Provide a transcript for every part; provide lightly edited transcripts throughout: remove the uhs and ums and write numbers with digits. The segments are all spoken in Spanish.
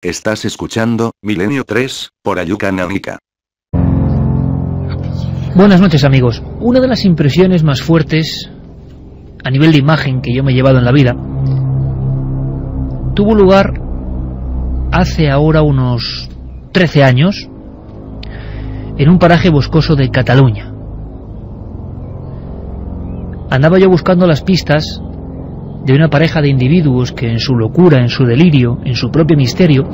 Estás escuchando Milenio 3, por Ayuka Nanika. Buenas noches, amigos. Una de las impresiones más fuertes a nivel de imagen que yo me he llevado en la vida tuvo lugar hace ahora unos 13 años en un paraje boscoso de Cataluña. Andaba yo buscando las pistas de una pareja de individuos que en su locura, en su delirio, en su propio misterio,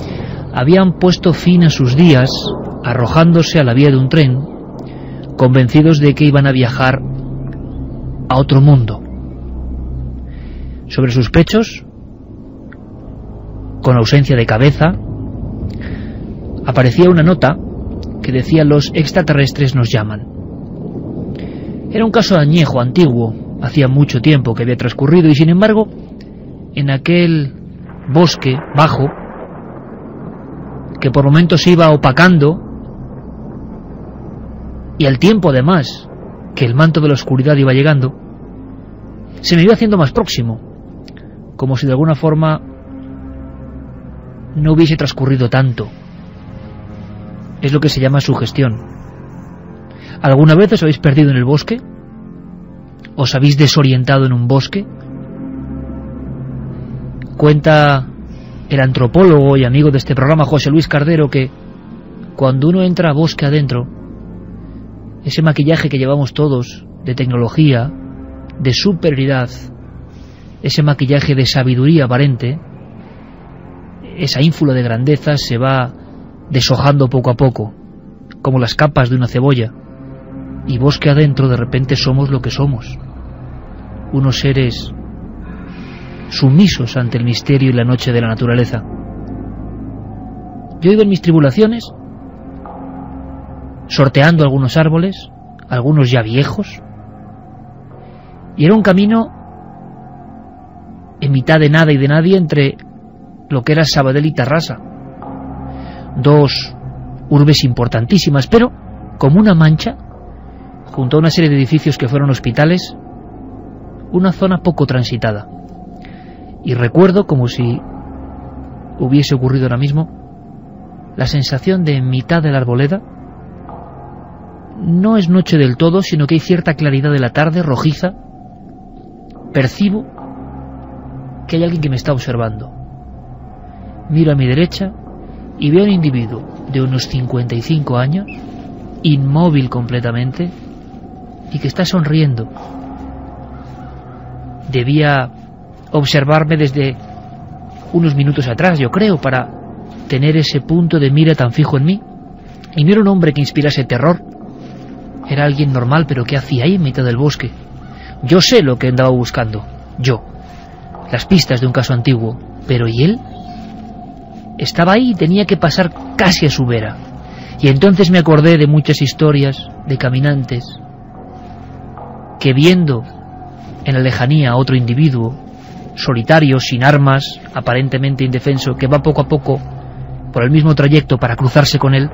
habían puesto fin a sus días arrojándose a la vía de un tren, convencidos de que iban a viajar a otro mundo. Sobre sus pechos, con ausencia de cabeza, aparecía una nota que decía: los extraterrestres nos llaman. Era un caso añejo, antiguo. Hacía mucho tiempo que había transcurrido y, sin embargo, en aquel bosque bajo, que por momentos se iba opacando, y al tiempo, además, que el manto de la oscuridad iba llegando, se me iba haciendo más próximo, como si de alguna forma no hubiese transcurrido tanto. Es lo que se llama sugestión. ¿Alguna vez os habéis perdido en el bosque? ¿Os habéis desorientado en un bosque? Cuenta el antropólogo y amigo de este programa, José Luis Cardero, que cuando uno entra a bosque adentro, ese maquillaje que llevamos todos, de tecnología, de superioridad, ese maquillaje de sabiduría aparente, esa ínfula de grandeza se va deshojando poco a poco, como las capas de una cebolla. Y bosque adentro, de repente somos lo que somos, unos seres sumisos ante el misterio y la noche de la naturaleza. Yo he ido en mis tribulaciones, sorteando algunos árboles, algunos ya viejos, y era un camino en mitad de nada y de nadie entre lo que era Sabadell y Tarrasa, dos urbes importantísimas, pero como una mancha, junto a una serie de edificios que fueron hospitales, una zona poco transitada. Y recuerdo, como si hubiese ocurrido ahora mismo, la sensación de en mitad de la arboleda, no es noche del todo, sino que hay cierta claridad de la tarde, rojiza. Percibo que hay alguien que me está observando. Miro a mi derecha y veo a un individuo de unos 55 años, inmóvil completamente, y que está sonriendo. Debía observarme desde unos minutos atrás, yo creo, para tener ese punto de mira tan fijo en mí. Y no era un hombre que inspirase terror. Era alguien normal, pero ¿qué hacía ahí en mitad del bosque? Yo sé lo que andaba buscando, yo, las pistas de un caso antiguo, pero ¿y él? Estaba ahí y tenía que pasar casi a su vera. Y entonces me acordé de muchas historias de caminantes que, viendo en la lejanía a otro individuo, solitario, sin armas, aparentemente indefenso, que va poco a poco por el mismo trayecto para cruzarse con él,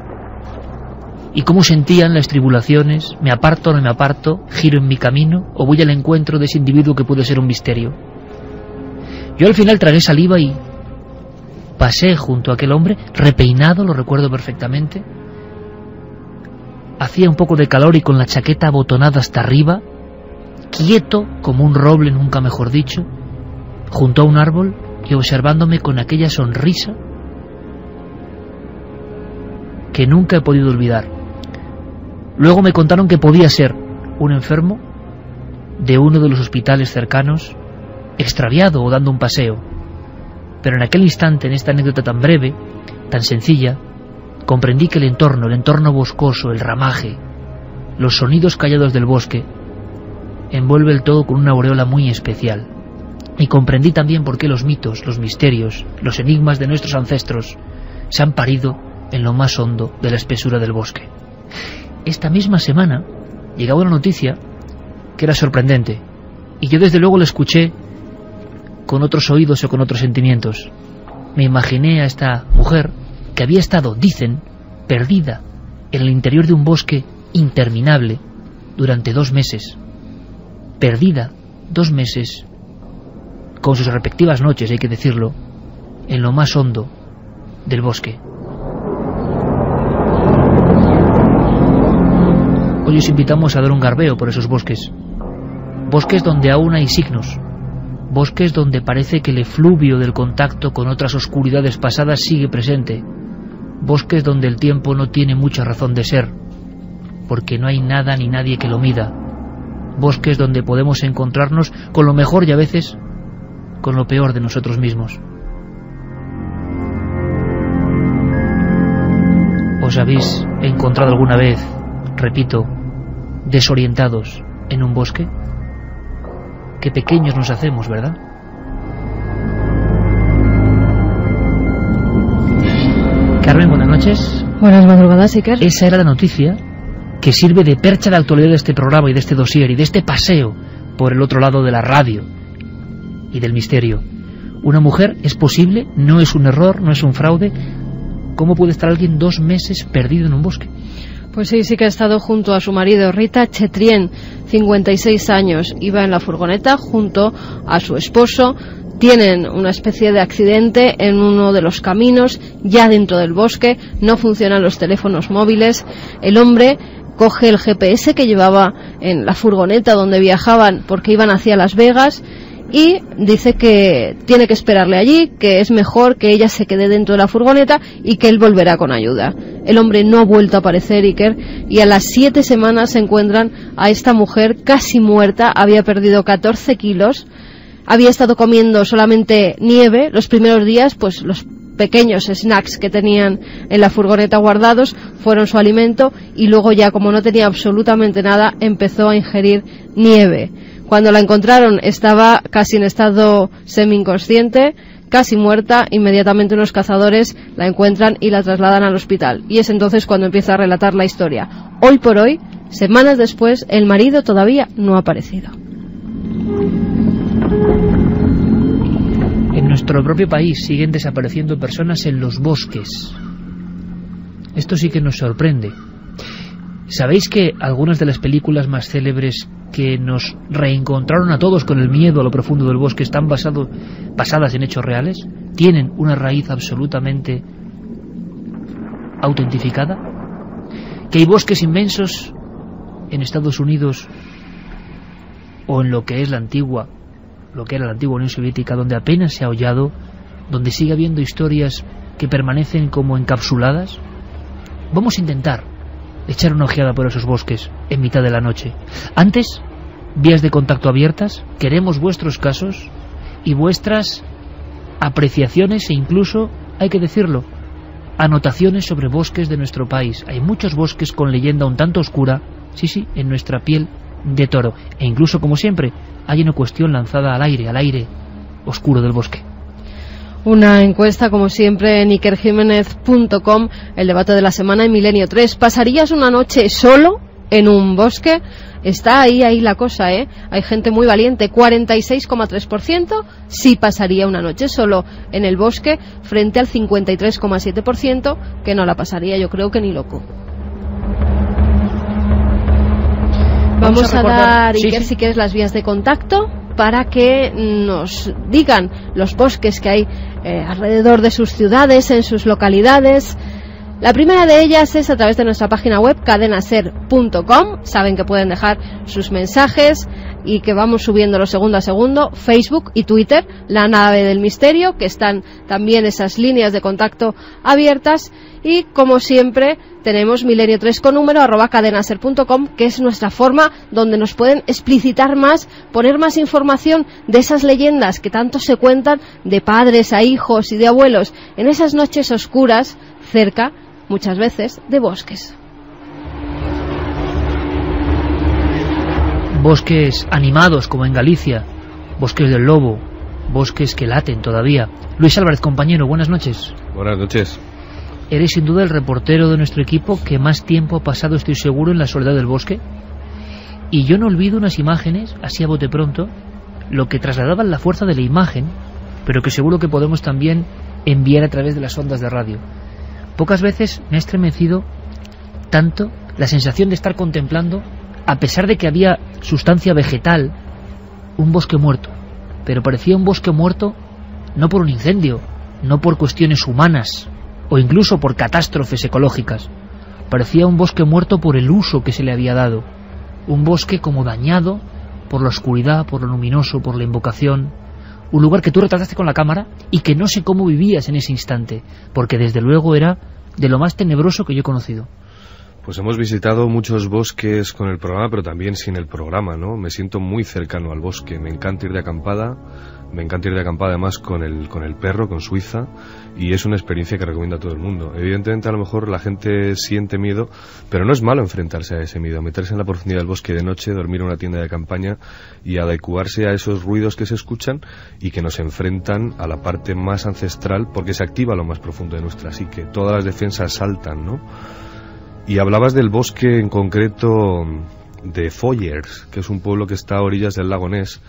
y cómo sentían las tribulaciones: me aparto o no me aparto, giro en mi camino o voy al encuentro de ese individuo que puede ser un misterio. Yo al final tragué saliva y pasé junto a aquel hombre, repeinado, lo recuerdo perfectamente. Hacía un poco de calor y con la chaqueta abotonada hasta arriba, quieto como un roble, nunca mejor dicho, junto a un árbol y observándome con aquella sonrisa que nunca he podido olvidar. Luego me contaron que podía ser un enfermo de uno de los hospitales cercanos, extraviado o dando un paseo. Pero en aquel instante, en esta anécdota tan breve, tan sencilla, comprendí que el entorno boscoso, el ramaje, los sonidos callados del bosque, envuelve el todo con una aureola muy especial. Y comprendí también por qué los mitos, los misterios, los enigmas de nuestros ancestros se han parido en lo más hondo de la espesura del bosque. Esta misma semana llegaba una noticia que era sorprendente, y yo desde luego la escuché con otros oídos o con otros sentimientos. Me imaginé a esta mujer que había estado, dicen, perdida en el interior de un bosque interminable durante 2 meses. Perdida 2 meses, con sus respectivas noches, hay que decirlo, en lo más hondo del bosque. Hoy os invitamos a dar un garbeo por esos bosques. Bosques donde aún hay signos. Bosques donde parece que el efluvio del contacto con otras oscuridades pasadas sigue presente. Bosques donde el tiempo no tiene mucha razón de ser, porque no hay nada ni nadie que lo mida. Bosques donde podemos encontrarnos con lo mejor y a veces con lo peor de nosotros mismos. ¿Os habéis encontrado alguna vez, repito, desorientados en un bosque? Qué pequeños nos hacemos, ¿verdad? Carmen, buenas noches. Buenas madrugadas, Iker. Esa era la noticia que sirve de percha de actualidad de este programa y de este dossier y de este paseo por el otro lado de la radio y del misterio. Una mujer, ¿es posible? ¿No es un error? ¿No es un fraude? ¿Cómo puede estar alguien 2 meses perdido en un bosque? Pues sí que ha estado junto a su marido, Rita Chetrien, 56 años. Iba en la furgoneta junto a su esposo. Tienen una especie de accidente en uno de los caminos, ya dentro del bosque. No funcionan los teléfonos móviles. El hombre coge el GPS que llevaba en la furgoneta donde viajaban porque iban hacia Las Vegas y dice que tiene que esperarle allí, que es mejor que ella se quede dentro de la furgoneta y que él volverá con ayuda. El hombre no ha vuelto a aparecer, Iker, y a las 7 semanas se encuentran a esta mujer casi muerta. Había perdido 14 kilos, había estado comiendo solamente nieve. Los primeros días, pues los pequeños snacks que tenían en la furgoneta guardados fueron su alimento, y luego ya, como no tenía absolutamente nada, empezó a ingerir nieve. Cuando la encontraron estaba casi en estado semi-inconsciente, casi muerta. Inmediatamente unos cazadores la encuentran y la trasladan al hospital. Y es entonces cuando empieza a relatar la historia. Hoy por hoy, semanas después, el marido todavía no ha aparecido. En nuestro propio país siguen desapareciendo personas en los bosques. Esto sí que nos sorprende. ¿Sabéis que algunas de las películas más célebres que nos reencontraron a todos con el miedo a lo profundo del bosque están basadas en hechos reales? ¿Tienen una raíz absolutamente autentificada? ¿Que hay bosques inmensos en Estados Unidos o en lo que era la antigua Unión Soviética, donde apenas se ha hollado, donde sigue habiendo historias que permanecen como encapsuladas? Vamos a intentar echar una ojeada por esos bosques en mitad de la noche. Antes, vías de contacto abiertas. Queremos vuestros casos y vuestras apreciaciones e incluso, hay que decirlo, anotaciones sobre bosques de nuestro país. Hay muchos bosques con leyenda un tanto oscura, sí, en nuestra piel de toro. E incluso, como siempre, hay una cuestión lanzada al aire oscuro del bosque. Una encuesta, como siempre, en ikerjimenez.com. El debate de la semana en Milenio 3. ¿Pasarías una noche solo en un bosque? Está ahí la cosa, ¿eh? Hay gente muy valiente. 46,3% sí pasaría una noche solo en el bosque, frente al 53,7% que no la pasaría, yo creo que ni loco. Vamos a dar, Iker, si quieres, las vías de contacto para que nos digan los bosques que hay alrededor de sus ciudades, en sus localidades. La primera de ellas es a través de nuestra página web, cadenaser.com. Saben que pueden dejar sus mensajes y que vamos subiéndolo segundo a segundo. Facebook y Twitter, La Nave del Misterio, que están también esas líneas de contacto abiertas. Y como siempre tenemos milenio3 con número @cadenaser.com, que es nuestra forma donde nos pueden explicitar más, poner más información de esas leyendas que tanto se cuentan de padres a hijos y de abuelos en esas noches oscuras cerca, muchas veces, de bosques. Bosques animados, como en Galicia, bosques del lobo, bosques que laten todavía. Luis Álvarez, compañero, buenas noches. Buenas noches. Eres sin duda el reportero de nuestro equipo que más tiempo ha pasado, estoy seguro, en la soledad del bosque. Y yo no olvido unas imágenes, así a bote pronto, lo que trasladaban la fuerza de la imagen, pero que seguro que podemos también enviar a través de las ondas de radio. Pocas veces me ha estremecido tanto la sensación de estar contemplando, a pesar de que había sustancia vegetal, un bosque muerto. Pero parecía un bosque muerto no por un incendio, no por cuestiones humanas, o incluso por catástrofes ecológicas. Parecía un bosque muerto por el uso que se le había dado, un bosque como dañado por la oscuridad, por lo luminoso, por la invocación, un lugar que tú retrataste con la cámara y que no sé cómo vivías en ese instante, porque desde luego era de lo más tenebroso que yo he conocido. Pues hemos visitado muchos bosques con el programa, pero también sin el programa, ¿no? Me siento muy cercano al bosque, me encanta ir de acampada además con el perro, con Suiza, y es una experiencia que recomiendo a todo el mundo. Evidentemente a lo mejor la gente siente miedo, pero no es malo enfrentarse a ese miedo, meterse en la profundidad del bosque de noche, dormir en una tienda de campaña y adecuarse a esos ruidos que se escuchan y que nos enfrentan a la parte más ancestral, porque se activa lo más profundo de nuestra psique, todas las defensas saltan, ¿no? Y hablabas del bosque en concreto de Foyers, que es un pueblo que está a orillas del lago Ness,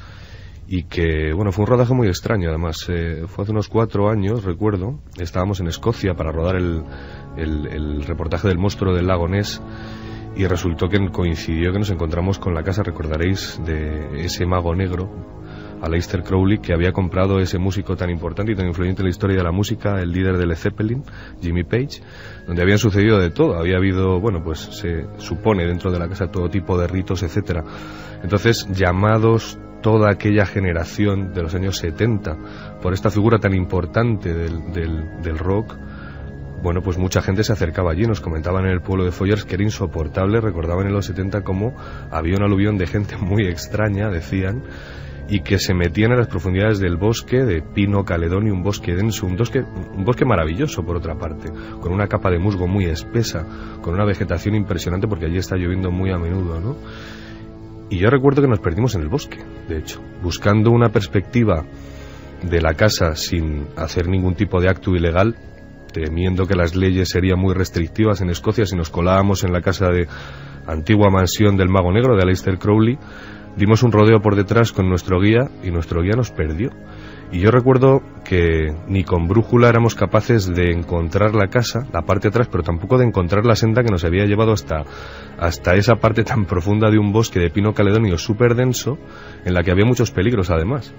y que, bueno, fue un rodaje muy extraño, además. Fue hace unos 4 años, recuerdo, estábamos en Escocia para rodar el reportaje del monstruo del lago Ness, y resultó que coincidió que nos encontramos con la casa, recordaréis, de ese mago negro, Aleister Crowley, que había comprado ese músico tan importante y tan influyente en la historia de la música, el líder de Led Zeppelin, Jimmy Page, donde habían sucedido de todo. Había habido, bueno, pues se supone dentro de la casa todo tipo de ritos, etcétera. Entonces, llamados toda aquella generación de los años 70 por esta figura tan importante del rock, bueno, pues mucha gente se acercaba allí. Nos comentaban en el pueblo de Foyers que era insoportable. Recordaban en los 70 cómo había un aluvión de gente muy extraña, decían, y que se metían en las profundidades del bosque de pino caledonio, un bosque denso, un bosque maravilloso por otra parte, con una capa de musgo muy espesa, con una vegetación impresionante, porque allí está lloviendo muy a menudo, ¿no? Y yo recuerdo que nos perdimos en el bosque, de hecho, buscando una perspectiva de la casa sin hacer ningún tipo de acto ilegal, temiendo que las leyes serían muy restrictivas en Escocia si nos colábamos en la casa de antigua mansión del mago negro de Aleister Crowley. Dimos un rodeo por detrás con nuestro guía y nuestro guía nos perdió. Y yo recuerdo que ni con brújula éramos capaces de encontrar la casa, la parte de atrás, pero tampoco de encontrar la senda que nos había llevado hasta esa parte tan profunda de un bosque de pino caledonio súper denso, en la que había muchos peligros además.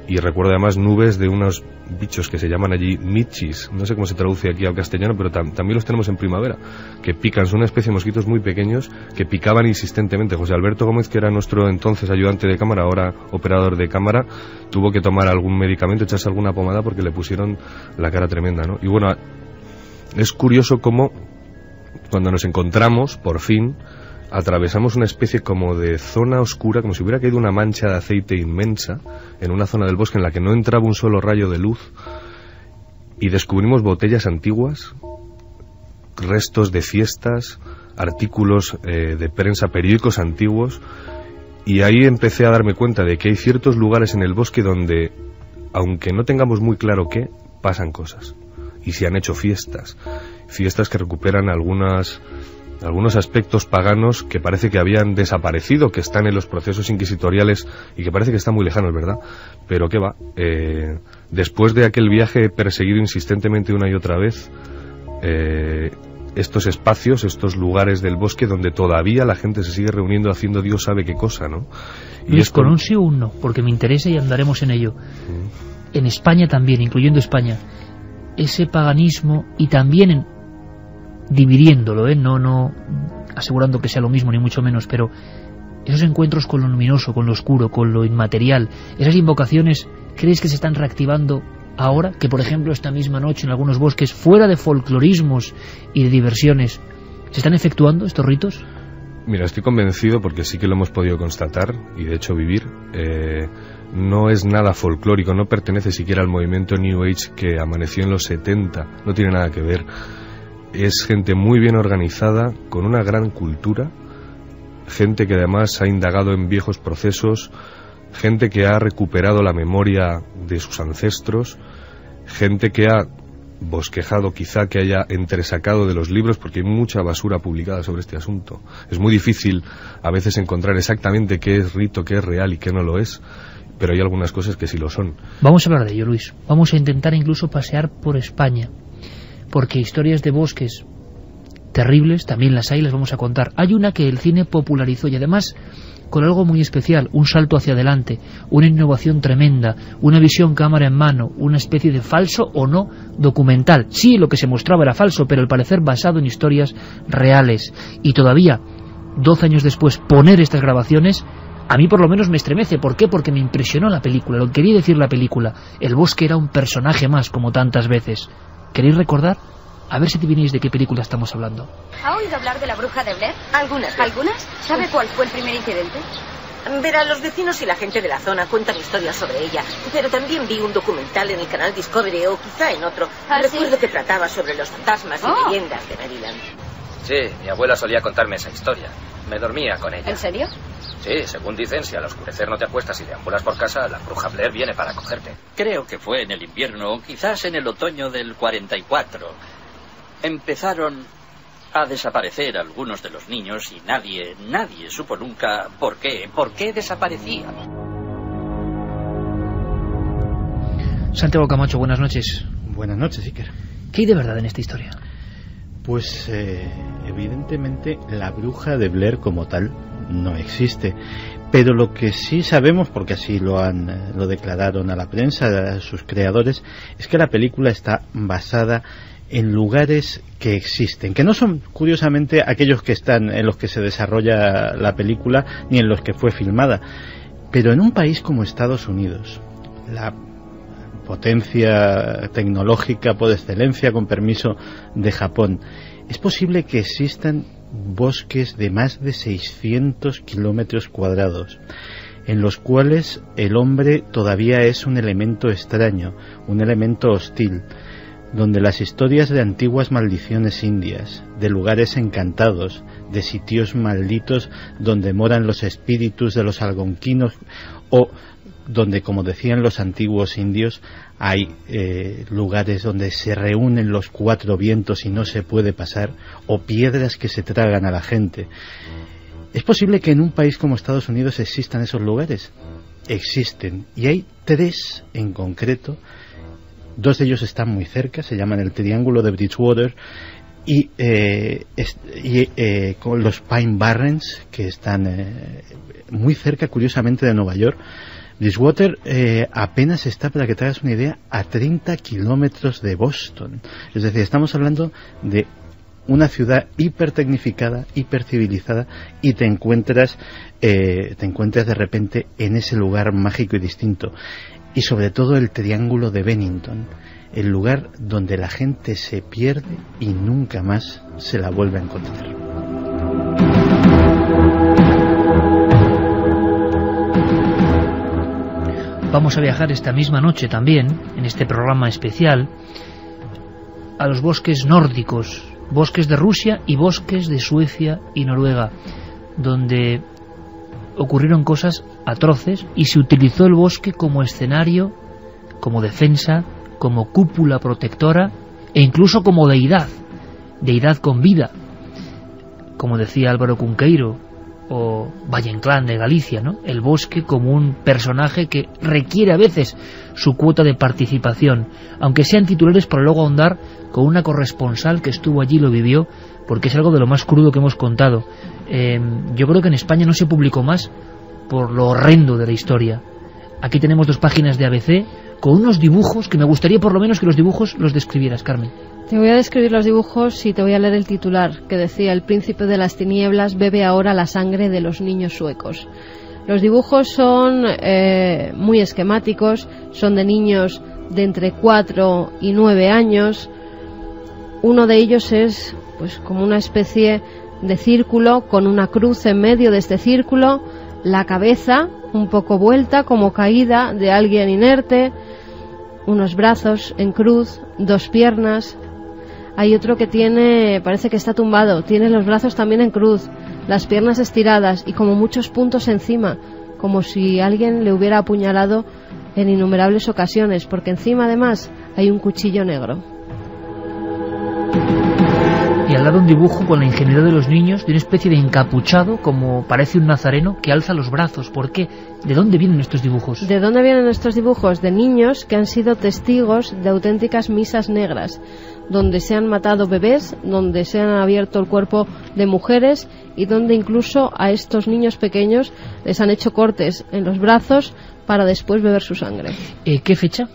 Y recuerdo además nubes de unos bichos que se llaman allí michis, no sé cómo se traduce aquí al castellano, pero también los tenemos en primavera, que pican, son una especie de mosquitos muy pequeños que picaban insistentemente. José Alberto Gómez, que era nuestro entonces ayudante de cámara, ahora operador de cámara, tuvo que tomar algún medicamento, echarse alguna pomada porque le pusieron la cara tremenda, ¿no? Y bueno, es curioso cómo cuando nos encontramos, por fin, atravesamos una especie como de zona oscura, como si hubiera caído una mancha de aceite inmensa en una zona del bosque en la que no entraba un solo rayo de luz, y descubrimos botellas antiguas, restos de fiestas, artículos de prensa, periódicos antiguos, y ahí empecé a darme cuenta de que hay ciertos lugares en el bosque donde, aunque no tengamos muy claro qué, pasan cosas, y se han hecho fiestas que recuperan algunos aspectos paganos que parece que habían desaparecido, que están en los procesos inquisitoriales y que parece que están muy lejanos, ¿verdad? Pero qué va, después de aquel viaje perseguido insistentemente una y otra vez, estos espacios, estos lugares del bosque donde todavía la gente se sigue reuniendo haciendo Dios sabe qué cosa, ¿no? Y Luis, con un sí o un no, porque me interesa y andaremos en ello. En España también, incluyendo España, ese paganismo, y también dividiéndolo, no asegurando que sea lo mismo ni mucho menos, pero esos encuentros con lo luminoso, con lo oscuro, con lo inmaterial, esas invocaciones, ¿crees que se están reactivando ahora? Que por ejemplo esta misma noche en algunos bosques, fuera de folclorismos y de diversiones, ¿se están efectuando estos ritos? Mira, estoy convencido, porque sí que lo hemos podido constatar y de hecho vivir. No es nada folclórico, no pertenece siquiera al movimiento New Age que amaneció en los 70, no tiene nada que ver. Es gente muy bien organizada, con una gran cultura, gente que además ha indagado en viejos procesos, gente que ha recuperado la memoria de sus ancestros, gente que ha bosquejado, quizá que haya entresacado de los libros, porque hay mucha basura publicada sobre este asunto. Es muy difícil a veces encontrar exactamente qué es rito, qué es real y qué no lo es, pero hay algunas cosas que sí lo son. Vamos a hablar de ello, Luis. Vamos a intentar incluso pasear por España, porque historias de bosques terribles también las hay, las vamos a contar. Hay una que el cine popularizó y además con algo muy especial, un salto hacia adelante, una innovación tremenda, una visión cámara en mano, una especie de falso o no documental. Sí, lo que se mostraba era falso, pero al parecer basado en historias reales. Y todavía, 12 años después, poner estas grabaciones, a mí por lo menos me estremece. ¿Por qué? Porque me impresionó la película, lo que quería decir la película. El bosque era un personaje más, como tantas veces. ¿Queréis recordar? A ver si adivináis de qué película estamos hablando. ¿Ha oído hablar de la bruja de Blair? Algunas. ¿Algunas? ¿Sabe cuál fue el primer incidente? Verá, los vecinos y la gente de la zona cuentan historias sobre ella, pero también vi un documental en el canal Discovery o quizá en otro. Recuerdo que trataba sobre los fantasmas y leyendas de Maryland. Sí, mi abuela solía contarme esa historia. Me dormía con ella. ¿En serio? Sí, según dicen, si al oscurecer no te acuestas y deambulas por casa, la bruja Blair viene para cogerte. Creo que fue en el invierno, o quizás en el otoño del 44. Empezaron a desaparecer algunos de los niños y nadie supo nunca por qué desaparecían. Santiago Camacho, buenas noches. Buenas noches, Iker. ¿Qué hay de verdad en esta historia? Pues evidentemente la bruja de Blair como tal no existe, pero lo que sí sabemos, porque así lo declararon a la prensa sus creadores, es que la película está basada en lugares que existen, que no son curiosamente aquellos que están en los que se desarrolla la película ni en los que fue filmada, pero en un país como Estados Unidos, la potencia tecnológica por excelencia, con permiso de Japón, es posible que existan bosques de más de 600 kilómetros cuadrados, en los cuales el hombre todavía es un elemento extraño, un elemento hostil, donde las historias de antiguas maldiciones indias, de lugares encantados, de sitios malditos donde moran los espíritus de los algonquinos, o donde, como decían los antiguos indios, hay lugares donde se reúnen los cuatro vientos y no se puede pasar, o piedras que se tragan a la gente. ¿Es posible que en un país como Estados Unidos existan esos lugares? Existen, y hay 3 en concreto. 2 de ellos están muy cerca, se llaman el Triángulo de Bridgewater y con los Pine Barrens, que están muy cerca, curiosamente, de Nueva York. Bridgewater apenas está, para que te hagas una idea, a 30 kilómetros de Boston. Es decir, estamos hablando de una ciudad hipertecnificada, hipercivilizada, y te encuentras de repente en ese lugar mágico y distinto. Y sobre todo el Triángulo de Bennington, el lugar donde la gente se pierde y nunca más se la vuelve a encontrar. Vamos a viajar esta misma noche también, en este programa especial, a los bosques nórdicos, bosques de Rusia y bosques de Suecia y Noruega, donde ocurrieron cosas atroces y se utilizó el bosque como escenario, como defensa, como cúpula protectora e incluso como deidad con vida, como decía Álvaro Cunqueiro o Valle Inclán de Galicia, ¿no? El bosque como un personaje que requiere a veces su cuota de participación, aunque sean titulares, para luego ahondar con una corresponsal que estuvo allí y lo vivió, porque es algo de lo más crudo que hemos contado. Yo creo que en España no se publicó más por lo horrendo de la historia. Aquí tenemos 2 páginas de ABC con unos dibujos que me gustaría por lo menos que los dibujos los describieras, Carmen. Te voy a describir los dibujos y te voy a leer el titular, que decía: el príncipe de las tinieblas bebe ahora la sangre de los niños suecos. Los dibujos son muy esquemáticos, son de niños de entre 4 y 9 años. Uno de ellos es pues como una especie de círculo con una cruz en medio de este círculo, la cabeza un poco vuelta como caída de alguien inerte, unos brazos en cruz, 2 piernas. Hay otro que parece que está tumbado, tiene los brazos también en cruz, las piernas estiradas y como muchos puntos encima, como si alguien le hubiera apuñalado en innumerables ocasiones, porque encima además hay un cuchillo negro. Y al lado un dibujo con la ingenuidad de los niños, de una especie de encapuchado, como parece un nazareno, que alza los brazos. ¿Por qué? ¿De dónde vienen estos dibujos? ¿De dónde vienen estos dibujos? De niños que han sido testigos de auténticas misas negras, donde se han matado bebés, donde se han abierto el cuerpo de mujeres y donde incluso a estos niños pequeños les han hecho cortes en los brazos para después beber su sangre. ¿Qué fecha?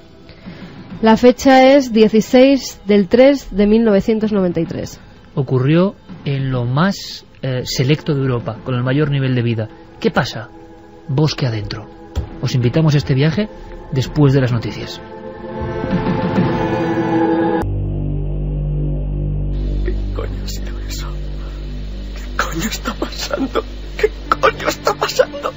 La fecha es 16 del 3 de 1993. Ocurrió en lo más selecto de Europa, con el mayor nivel de vida. ¿Qué pasa? Bosque adentro. Os invitamos a este viaje después de las noticias. ¿Qué coño ha sido eso? ¿Qué coño está pasando? ¿Qué coño está pasando?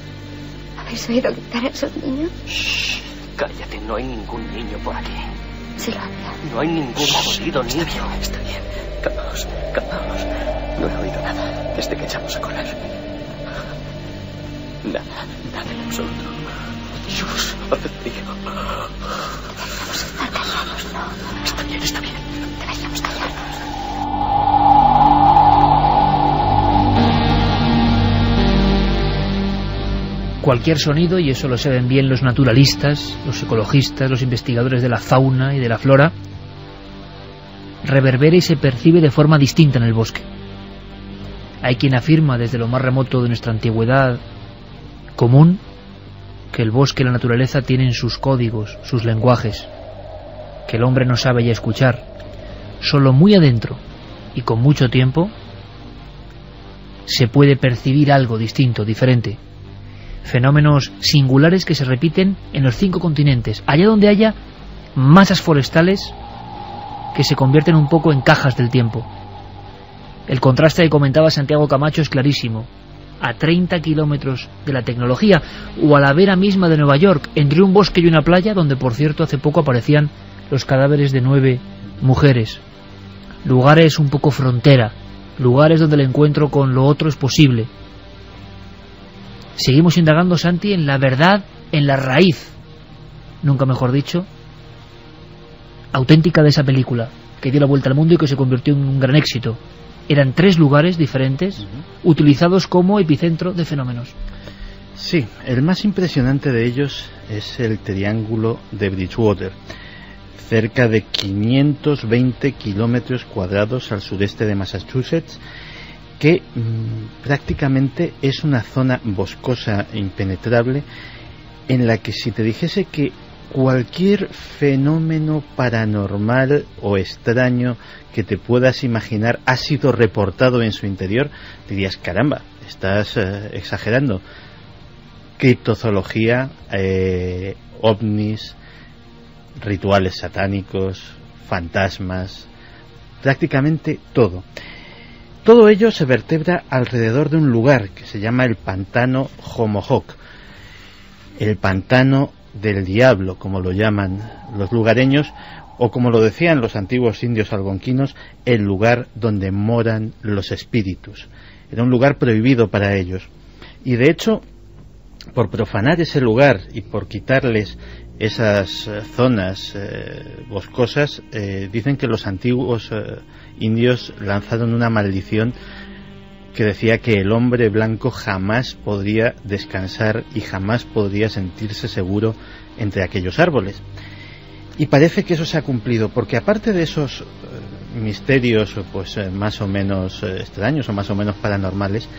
¿Habéis oído gritar a esos niños? Shh, cállate, no hay ningún niño por aquí. Sí lo había. No hay ningún jodido niño. Está bien. Calmaos, calmaos. No he oído nada desde que echamos a correr. Nada en absoluto. Dios, hace frío. Vamos a estar callados, ¿no? Está bien, está bien. Deberíamos callarnos. Cualquier sonido, y eso lo saben bien los naturalistas, los ecologistas, los investigadores de la fauna y de la flora, reverbera y se percibe de forma distinta en el bosque. Hay quien afirma desde lo más remoto de nuestra antigüedad común que el bosque y la naturaleza tienen sus códigos, sus lenguajes, que el hombre no sabe ya escuchar. Solo muy adentro y con mucho tiempo se puede percibir algo distinto, diferente. Fenómenos singulares que se repiten en los 5 continentes, allá donde haya masas forestales que se convierten un poco en cajas del tiempo. El contraste que comentaba Santiago Camacho es clarísimo. A 30 kilómetros de la tecnología, o a la vera misma de Nueva York, entre un bosque y una playa, donde por cierto hace poco aparecían los cadáveres de 9 mujeres. Lugares un poco frontera, lugares donde el encuentro con lo otro es posible. Seguimos indagando, Santi, en la verdad, en la raíz, nunca mejor dicho, auténtica de esa película, que dio la vuelta al mundo y que se convirtió en un gran éxito. Eran 3 lugares diferentes, utilizados como epicentro de fenómenos. Sí, el más impresionante de ellos es el Triángulo de Bridgewater, cerca de 520 kilómetros cuadrados al sureste de Massachusetts, que prácticamente es una zona boscosa e impenetrable, en la que si te dijese que cualquier fenómeno paranormal o extraño que te puedas imaginar ha sido reportado en su interior, dirías, caramba, estás exagerando. Criptozoología, ovnis, rituales satánicos, fantasmas, prácticamente todo. Todo ello se vertebra alrededor de un lugar que se llama el pantano Homohock, el pantano del diablo, como lo llaman los lugareños, o como lo decían los antiguos indios algonquinos, el lugar donde moran los espíritus. Era un lugar prohibido para ellos. Y de hecho, por profanar ese lugar y por quitarles esas zonas boscosas, dicen que los antiguos indios lanzaron una maldición que decía que el hombre blanco jamás podría descansar y jamás podría sentirse seguro entre aquellos árboles. Y parece que eso se ha cumplido, porque aparte de esos misterios pues más o menos extraños o más o menos paranormales,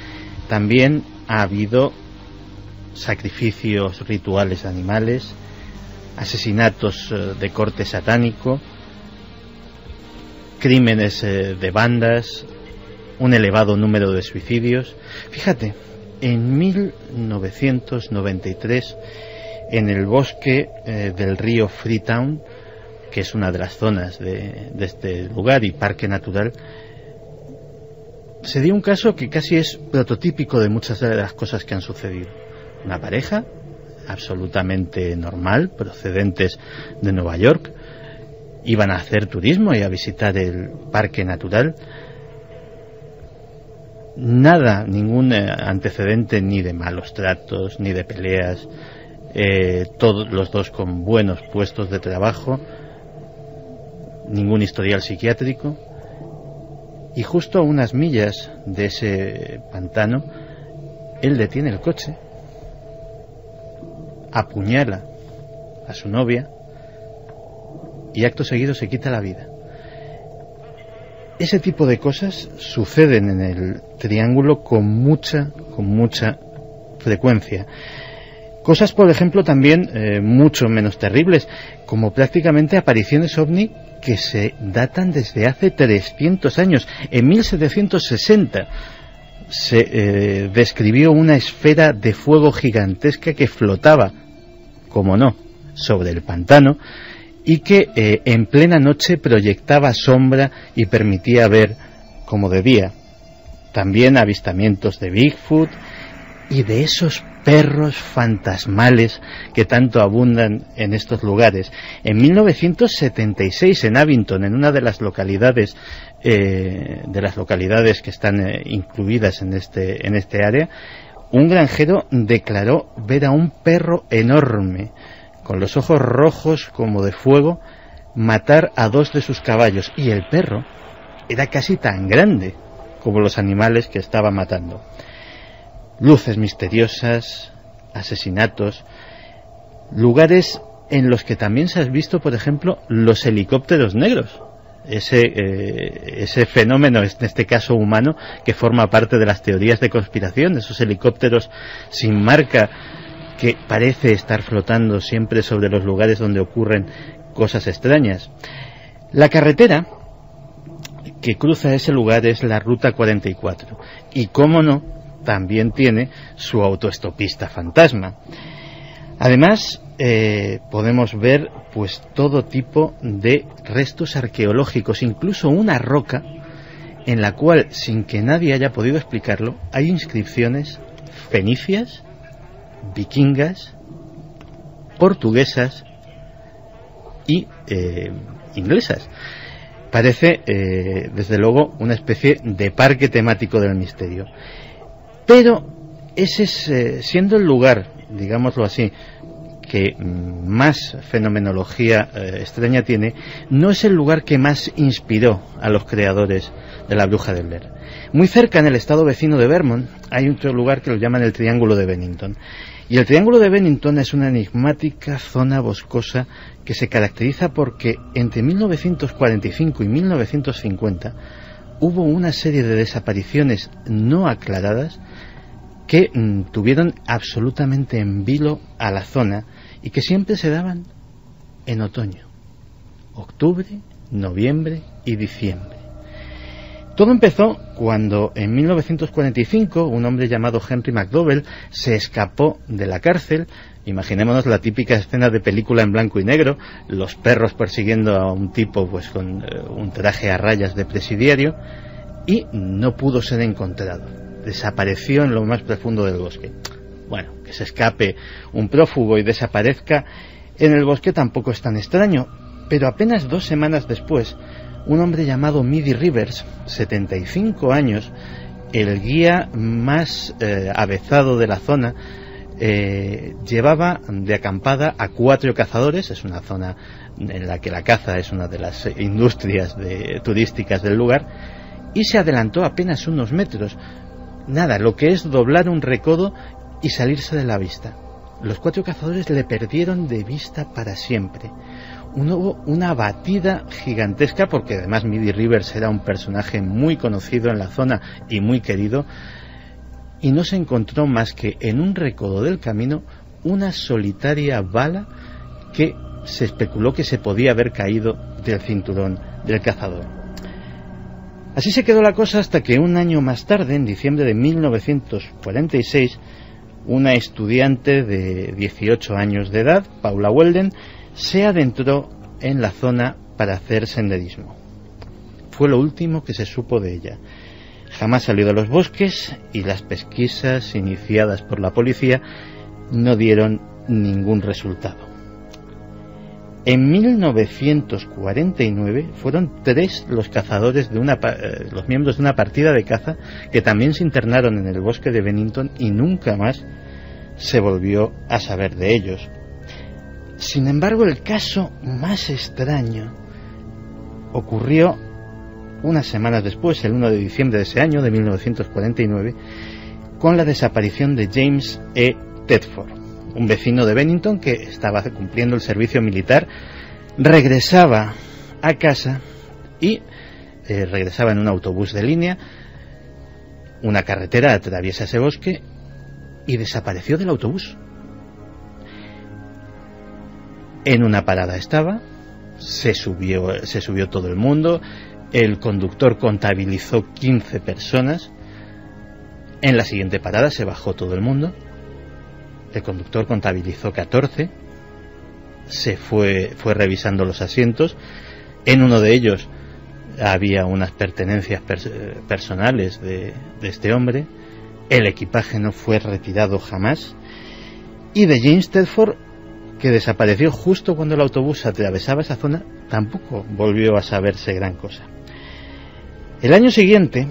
también ha habido sacrificios rituales de animales, asesinatos de corte satánico, crímenes de bandas, un elevado número de suicidios. Fíjate, en 1993, en el bosque del río Freetown, que es una de las zonas de este lugar y parque natural, se dio un caso que casi es prototípico de muchas de las cosas que han sucedido. Una pareja absolutamente normal, procedentes de Nueva York, iban a hacer turismo y a visitar el parque natural. Nada, ningún antecedente ni de malos tratos, ni de peleas, todos los dos con buenos puestos de trabajo, ningún historial psiquiátrico, y justo a unas millas de ese pantano, él detiene el coche, apuñala a su novia y acto seguido se quita la vida. ese tipo de cosas suceden en el Triángulo con mucha frecuencia. Cosas, por ejemplo, también mucho menos terribles, como prácticamente apariciones ovni que se datan desde hace 300 años. En 1760 se describió una esfera de fuego gigantesca que flotaba, como no, sobre el pantano, y que en plena noche proyectaba sombra y permitía ver como de día. También avistamientos de Bigfoot y de esos perros fantasmales que tanto abundan en estos lugares. En 1976, en Abington, en una de las localidades que están incluidas en este área, un granjero declaró ver a un perro enorme, con los ojos rojos como de fuego, matar a 2 de sus caballos, y el perro era casi tan grande como los animales que estaba matando. Luces misteriosas, asesinatos, lugares en los que también se han visto, por ejemplo, los helicópteros negros, ese fenómeno, en este caso humano, que forma parte de las teorías de conspiración, esos helicópteros sin marca que parece estar flotando siempre sobre los lugares donde ocurren cosas extrañas. La carretera que cruza ese lugar es la Ruta 44, y cómo no, también tiene su autoestopista fantasma. Además, podemos ver pues todo tipo de restos arqueológicos, incluso una roca en la cual, sin que nadie haya podido explicarlo, hay inscripciones fenicias, vikingas, portuguesas y inglesas. Parece, desde luego, una especie de parque temático del misterio. Pero ese es, siendo el lugar, digámoslo así, que más fenomenología extraña tiene, no es el lugar que más inspiró a los creadores de La Bruja de Blair. Muy cerca, en el estado vecino de Vermont, hay otro lugar que lo llaman el Triángulo de Bennington. Y el Triángulo de Bennington es una enigmática zona boscosa que se caracteriza porque entre 1945 y 1950 hubo una serie de desapariciones no aclaradas que tuvieron absolutamente en vilo a la zona y que siempre se daban en otoño, octubre, noviembre y diciembre. Todo empezó cuando en 1945 un hombre llamado Henry McDowell se escapó de la cárcel. Imaginémonos la típica escena de película en blanco y negro, los perros persiguiendo a un tipo pues con un traje a rayas de presidiario, y no pudo ser encontrado. Desapareció en lo más profundo del bosque. Bueno, que se escape un prófugo y desaparezca en el bosque tampoco es tan extraño, pero apenas 2 semanas después, un hombre llamado Midi Rivers, 75 años, el guía más avezado de la zona, llevaba de acampada a 4 cazadores. Es una zona en la que la caza es una de las industrias turísticas del lugar, y se adelantó apenas unos metros. Nada, lo que es doblar un recodo y salirse de la vista. Los 4 cazadores le perdieron de vista para siempre. Hubo una batida gigantesca, porque además Midi Rivers era un personaje muy conocido en la zona y muy querido, y no se encontró más que en un recodo del camino una solitaria bala que se especuló que se podía haber caído del cinturón del cazador. Así se quedó la cosa hasta que un año más tarde, en diciembre de 1946, una estudiante de 18 años de edad, Paula Weldon, se adentró en la zona para hacer senderismo. Fue lo último que se supo de ella. Jamás salió de los bosques y las pesquisas iniciadas por la policía no dieron ningún resultado. En 1949 fueron 3 los cazadores los miembros de una partida de caza que también se internaron en el bosque de Bennington y nunca más se volvió a saber de ellos. Sin embargo, el caso más extraño ocurrió unas semanas después, el 1 de diciembre de ese año, de 1949, con la desaparición de James E. Tedford, un vecino de Bennington que estaba cumpliendo el servicio militar, regresaba a casa y regresaba en un autobús de línea, una carretera atraviesa ese bosque y desapareció del autobús. En una parada estaba, se subió todo el mundo, el conductor contabilizó 15 personas, en la siguiente parada se bajó todo el mundo, el conductor contabilizó 14, se fue revisando los asientos, en uno de ellos había unas pertenencias personales de este hombre, el equipaje no fue retirado jamás, y de James Telford, que desapareció justo cuando el autobús atravesaba esa zona, tampoco volvió a saberse gran cosa. El año siguiente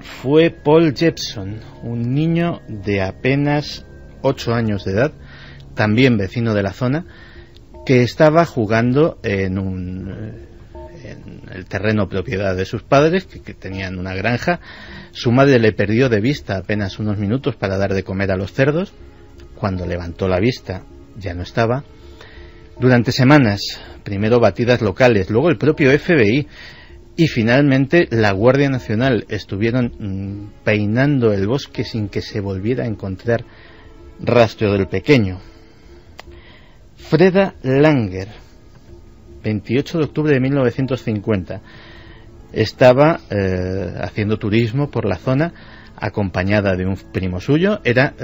fue Paul Jepson, un niño de apenas 8 años de edad, también vecino de la zona, que estaba jugando en el terreno propiedad de sus padres, que tenían una granja. Su madre le perdió de vista apenas unos minutos para dar de comer a los cerdos. Cuando levantó la vista ya no estaba. Durante semanas, primero batidas locales, luego el propio FBI y finalmente la Guardia Nacional estuvieron peinando el bosque sin que se volviera a encontrar rastro del pequeño. Freda Langer, 28 de octubre de 1950, estaba haciendo turismo por la zona acompañada de un primo suyo. Era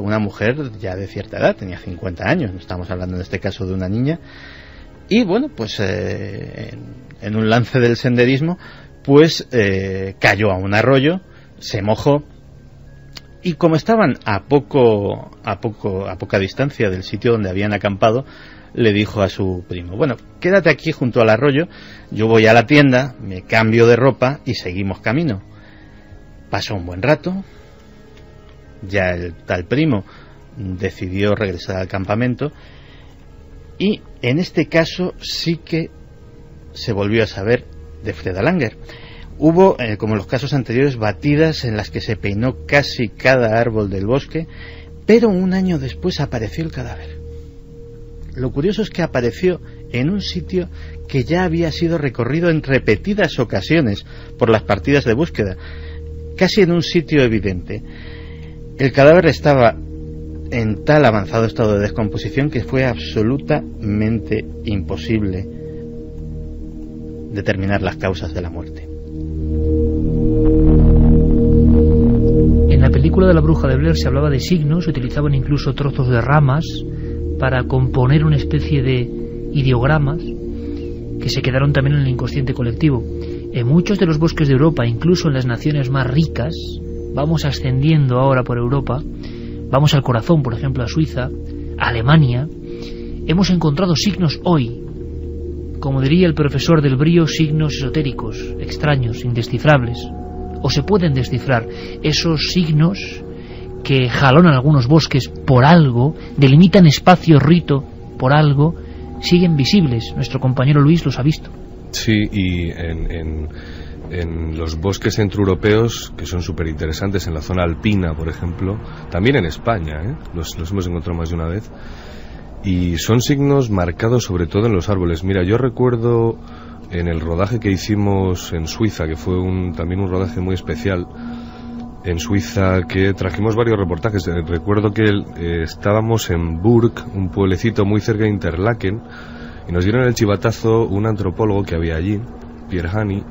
una mujer ya de cierta edad, tenía 50 años, no estamos hablando en este caso de una niña, y bueno, pues en un lance del senderismo pues cayó a un arroyo, se mojó, y como estaban a poca distancia del sitio donde habían acampado, le dijo a su primo: bueno, quédate aquí junto al arroyo, yo voy a la tienda, me cambio de ropa y seguimos camino. Pasó un buen rato, ya el tal primo decidió regresar al campamento, y en este caso sí que se volvió a saber de Freda Langer. Hubo, como en los casos anteriores, batidas en las que se peinó casi cada árbol del bosque, pero un año después apareció el cadáver. Lo curioso es que apareció en un sitio que ya había sido recorrido en repetidas ocasiones por las partidas de búsqueda, casi en un sitio evidente. El cadáver estaba en tal avanzado estado de descomposición que fue absolutamente imposible determinar las causas de la muerte. En la película de La Bruja de Blair se hablaba de signos, se utilizaban incluso trozos de ramas para componer una especie de ideogramas que se quedaron también en el inconsciente colectivo. En muchos de los bosques de Europa, incluso en las naciones más ricas, vamos ascendiendo ahora por Europa, vamos al corazón, por ejemplo, a Suiza, a Alemania, hemos encontrado signos hoy, como diría el profesor del Brío, signos esotéricos, extraños, indescifrables, o se pueden descifrar. Esos signos que jalonan algunos bosques por algo, delimitan espacios rito por algo, siguen visibles. Nuestro compañero Luis los ha visto. Sí, y en los bosques centroeuropeos, que son súper interesantes, en la zona alpina, por ejemplo, también en España, los hemos encontrado más de una vez, y son signos marcados sobre todo en los árboles. Mira, yo recuerdo en el rodaje que hicimos en Suiza, que fue también un rodaje muy especial, en Suiza, que trajimos varios reportajes. Recuerdo que estábamos en Burg, un pueblecito muy cerca de Interlaken, y nos dieron el chivatazo un antropólogo que había allí, Pierre Hani,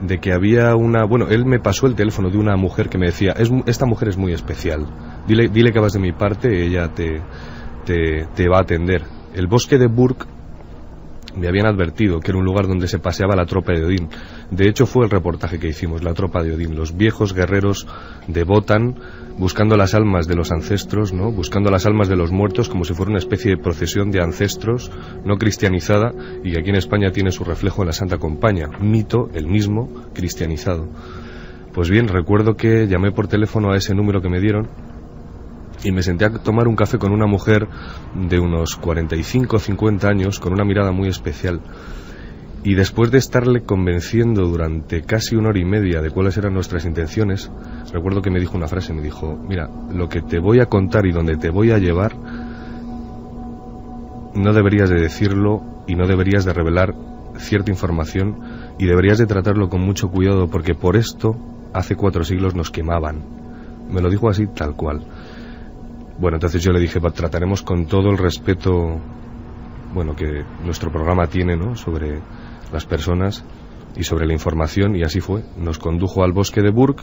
de que había él me pasó el teléfono de una mujer que me decía: esta mujer es muy especial, dile que vas de mi parte, ella te va a atender. El bosque de Burg me habían advertido que era un lugar donde se paseaba la tropa de Odín. De hecho, fue el reportaje que hicimos, la tropa de Odín, los viejos guerreros de Wotan, buscando las almas de los ancestros, ¿no? Buscando las almas de los muertos, como si fuera una especie de procesión de ancestros no cristianizada, y que aquí en España tiene su reflejo en la Santa Compañía, mito, el mismo, cristianizado. Pues bien, recuerdo que llamé por teléfono a ese número que me dieron y me senté a tomar un café con una mujer de unos 45 o 50 años, con una mirada muy especial. Y después de estarle convenciendo durante casi 1 hora y media de cuáles eran nuestras intenciones, recuerdo que me dijo una frase, me dijo: mira, lo que te voy a contar y donde te voy a llevar, no deberías de decirlo y no deberías de revelar cierta información y deberías de tratarlo con mucho cuidado porque por esto hace 4 siglos nos quemaban. Me lo dijo así tal cual. Bueno, entonces yo le dije, trataremos con todo el respeto, bueno, que nuestro programa tiene, ¿no?, sobre las personas y sobre la información, y así fue. Nos condujo al bosque de Burg.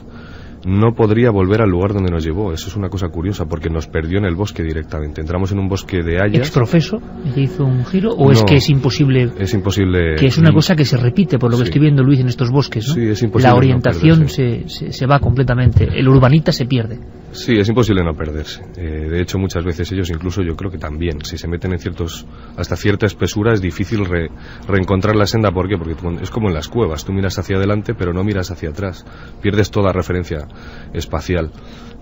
No podría volver al lugar donde nos llevó. Eso es una cosa curiosa, porque nos perdió en el bosque directamente. Entramos en un bosque de hayas. ¿Exprofeso? ¿Hizo un giro? ¿O no, es que es imposible? Es imposible. Que es una cosa que se repite, por lo que estoy viendo, Luis, en estos bosques, ¿no? Sí, es imposible. La orientación no se va completamente. El urbanita se pierde. Sí, es imposible no perderse. De hecho, muchas veces ellos, incluso yo creo que también, si se meten en hasta cierta espesura, es difícil reencontrar la senda. ¿Por qué? Porque es como en las cuevas. Tú miras hacia adelante, pero no miras hacia atrás. Pierdes toda referencia espacial.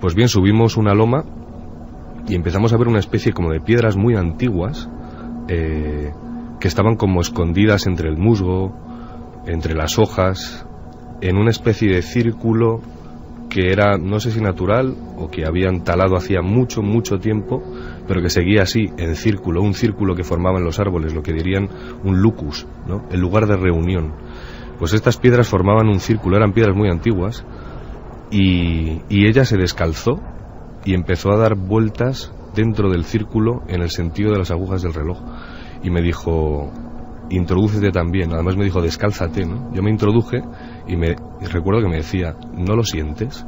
Pues bien, subimos una loma y empezamos a ver una especie como de piedras muy antiguas que estaban como escondidas entre el musgo, entre las hojas, en una especie de círculo que era, no sé si natural o que habían talado hacía mucho, mucho tiempo, pero que seguía así, en círculo, un círculo que formaban los árboles, lo que dirían un lucus, ¿no?, el lugar de reunión. Pues estas piedras formaban un círculo, eran piedras muy antiguas, y ella se descalzó y empezó a dar vueltas dentro del círculo en el sentido de las agujas del reloj. Y me dijo, introdúcete también. Además me dijo, descálzate, ¿no? Yo me introduje y recuerdo que me decía, ¿no lo sientes?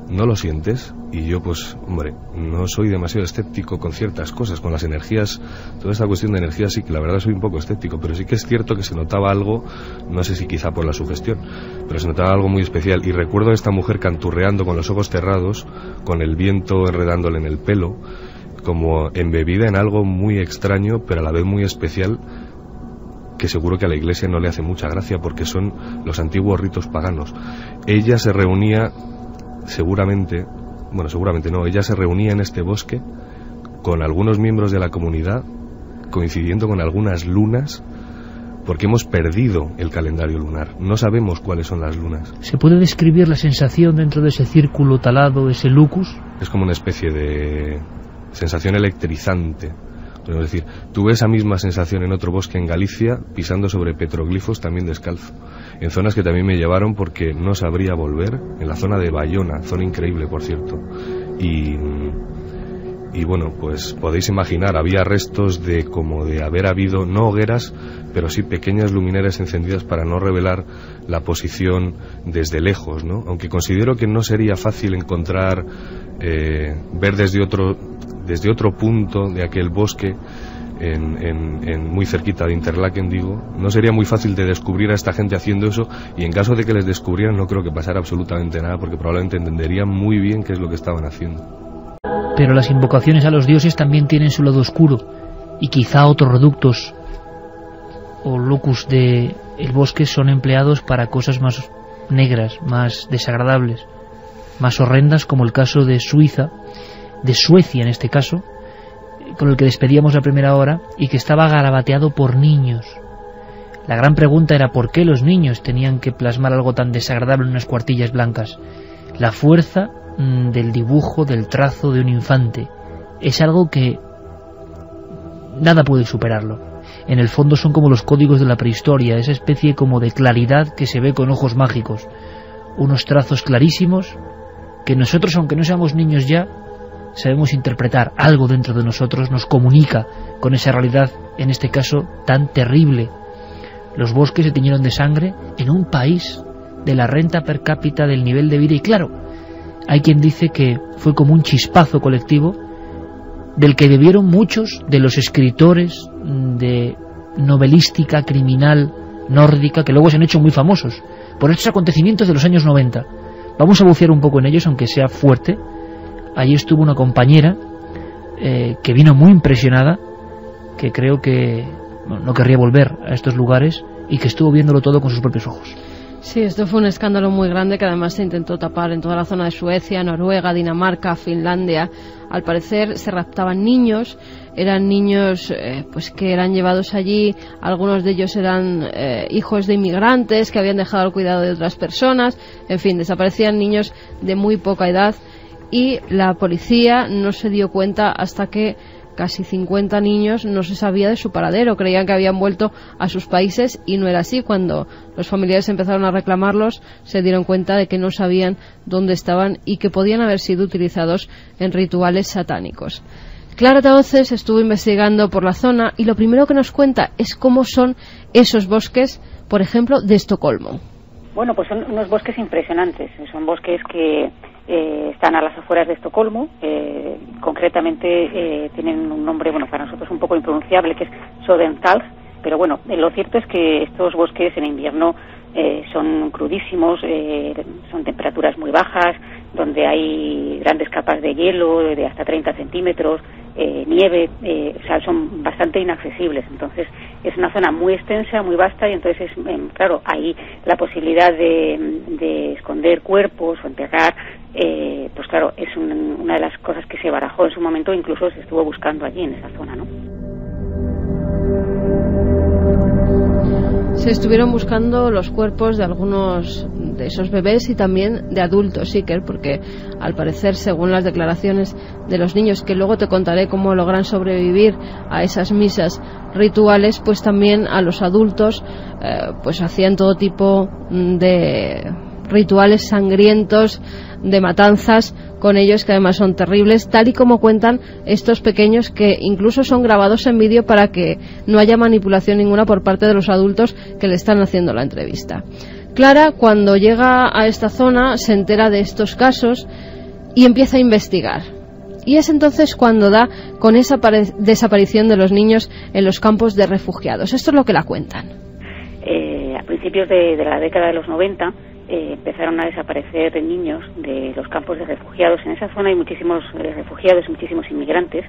¿No lo sientes? Y yo, pues, hombre, no soy demasiado escéptico con ciertas cosas, con las energías, toda esta cuestión de energías sí que la verdad soy un poco escéptico, pero sí que es cierto que se notaba algo, no sé si quizá por la sugestión, pero se notaba algo muy especial. Y recuerdo a esta mujer canturreando con los ojos cerrados, con el viento enredándole en el pelo, como embebida en algo muy extraño, pero a la vez muy especial, que seguro que a la Iglesia no le hace mucha gracia porque son los antiguos ritos paganos. Ella se reunía, seguramente no, ella se reunía en este bosque con algunos miembros de la comunidad, coincidiendo con algunas lunas, porque hemos perdido el calendario lunar. No sabemos cuáles son las lunas. ¿Se puede describir la sensación dentro de ese círculo talado, ese lucus? Es como una especie de sensación electrizante. Es decir, tuve esa misma sensación en otro bosque en Galicia, pisando sobre petroglifos también descalzo, en zonas que también me llevaron porque no sabría volver, en la zona de Bayona, zona increíble por cierto, y bueno, pues podéis imaginar, había restos de haber habido, no hogueras, pero sí pequeñas luminarias encendidas para no revelar la posición desde lejos, ¿no? Aunque considero que no sería fácil encontrar, ver desde otro punto de aquel bosque, muy cerquita de Interlaken, digo, no sería muy fácil de descubrir a esta gente haciendo eso, y en caso de que les descubrieran no creo que pasara absolutamente nada, porque probablemente entenderían muy bien qué es lo que estaban haciendo. Pero las invocaciones a los dioses también tienen su lado oscuro, y quizá otros reductos o lucus del bosque son empleados para cosas más negras, más desagradables, más horrendas, como el caso de Suecia en este caso, con el que despedíamos la primera hora, y que estaba garabateado por niños. La gran pregunta era por qué los niños tenían que plasmar algo tan desagradable en unas cuartillas blancas. La fuerza del dibujo, del trazo de un infante, es algo que nada puede superarlo. En el fondo son como los códigos de la prehistoria, esa especie como de claridad que se ve con ojos mágicos, unos trazos clarísimos que nosotros, aunque no seamos niños ya, sabemos interpretar. Algo dentro de nosotros nos comunica con esa realidad, en este caso tan terrible. Los bosques se tiñeron de sangre en un país de la renta per cápita, del nivel de vida, y claro, hay quien dice que fue como un chispazo colectivo del que debieron muchos de los escritores de novelística criminal nórdica, que luego se han hecho muy famosos por estos acontecimientos de los años 90. Vamos a bucear un poco en ellos, aunque sea fuerte. Allí estuvo una compañera que vino muy impresionada, que creo que no querría volver a estos lugares, y que estuvo viéndolo todo con sus propios ojos. Sí, esto fue un escándalo muy grande que además se intentó tapar en toda la zona de Suecia, Noruega, Dinamarca, Finlandia. Al parecer se raptaban niños, eran niños pues que eran llevados allí, algunos de ellos eran hijos de inmigrantes que habían dejado el cuidado de otras personas, en fin, desaparecían niños de muy poca edad, y la policía no se dio cuenta hasta que casi 50 niños no se sabía de su paradero, creían que habían vuelto a sus países y no era así. Cuando los familiares empezaron a reclamarlos, se dieron cuenta de que no sabían dónde estaban y que podían haber sido utilizados en rituales satánicos. Clara entonces estuvo investigando por la zona y lo primero que nos cuenta es cómo son esos bosques, por ejemplo, de Estocolmo. Bueno, pues son unos bosques impresionantes. Son bosques que están a las afueras de Estocolmo. Concretamente tienen un nombre, bueno, para nosotros un poco impronunciable, que es Söderntals. Pero bueno, lo cierto es que estos bosques en invierno son crudísimos, son temperaturas muy bajas, donde hay grandes capas de hielo de hasta 30 centímetros, nieve, o sea, son bastante inaccesibles. Entonces es una zona muy extensa, muy vasta, y entonces claro, hay la posibilidad de esconder cuerpos o enterrar, pues claro, es una de las cosas que se barajó en su momento, incluso se estuvo buscando allí en esa zona, ¿no? Se estuvieron buscando los cuerpos de algunos de esos bebés y también de adultos, Iker, porque al parecer, según las declaraciones de los niños, que luego te contaré cómo logran sobrevivir a esas misas rituales, pues también a los adultos pues hacían todo tipo de rituales sangrientos, de matanzas con ellos, que además son terribles, tal y como cuentan estos pequeños, que incluso son grabados en vídeo para que no haya manipulación ninguna por parte de los adultos que le están haciendo la entrevista. Clara, cuando llega a esta zona, se entera de estos casos y empieza a investigar. Y es entonces cuando da con esa desaparición de los niños en los campos de refugiados. Esto es lo que la cuentan. A principios de la década de los 90 empezaron a desaparecer niños de los campos de refugiados. En esa zona hay muchísimos refugiados, muchísimos inmigrantes.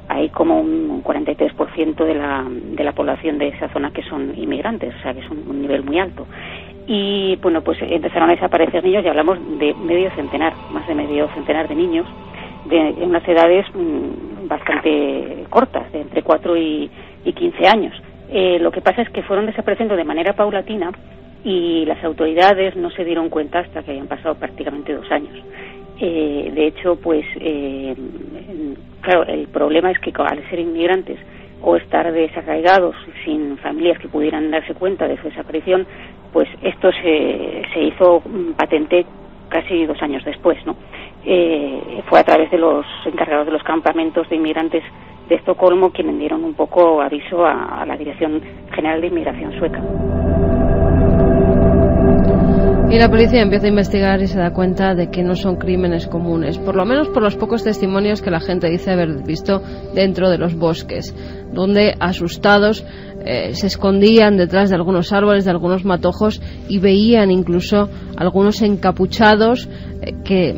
Hay como un 43% de la población de esa zona que son inmigrantes, o sea que es un nivel muy alto. Y bueno, pues empezaron a desaparecer niños, y hablamos de más de medio centenar de niños, de unas edades bastante cortas, de entre 4 y 15 años. Lo que pasa es que fueron desapareciendo de manera paulatina, y las autoridades no se dieron cuenta hasta que habían pasado prácticamente 2 años. De hecho, pues claro, el problema es que al ser inmigrantes o estar desarraigados, sin familias que pudieran darse cuenta de su desaparición, pues esto se hizo patente casi 2 años después, ¿no? Fue a través de los encargados de los campamentos de inmigrantes de Estocolmo quienes dieron un poco aviso a la Dirección General de Inmigración sueca. Y la policía empieza a investigar y se da cuenta de que no son crímenes comunes, por lo menos por los pocos testimonios que la gente dice haber visto dentro de los bosques, donde asustados se escondían detrás de algunos árboles, de algunos matojos, y veían incluso algunos encapuchados que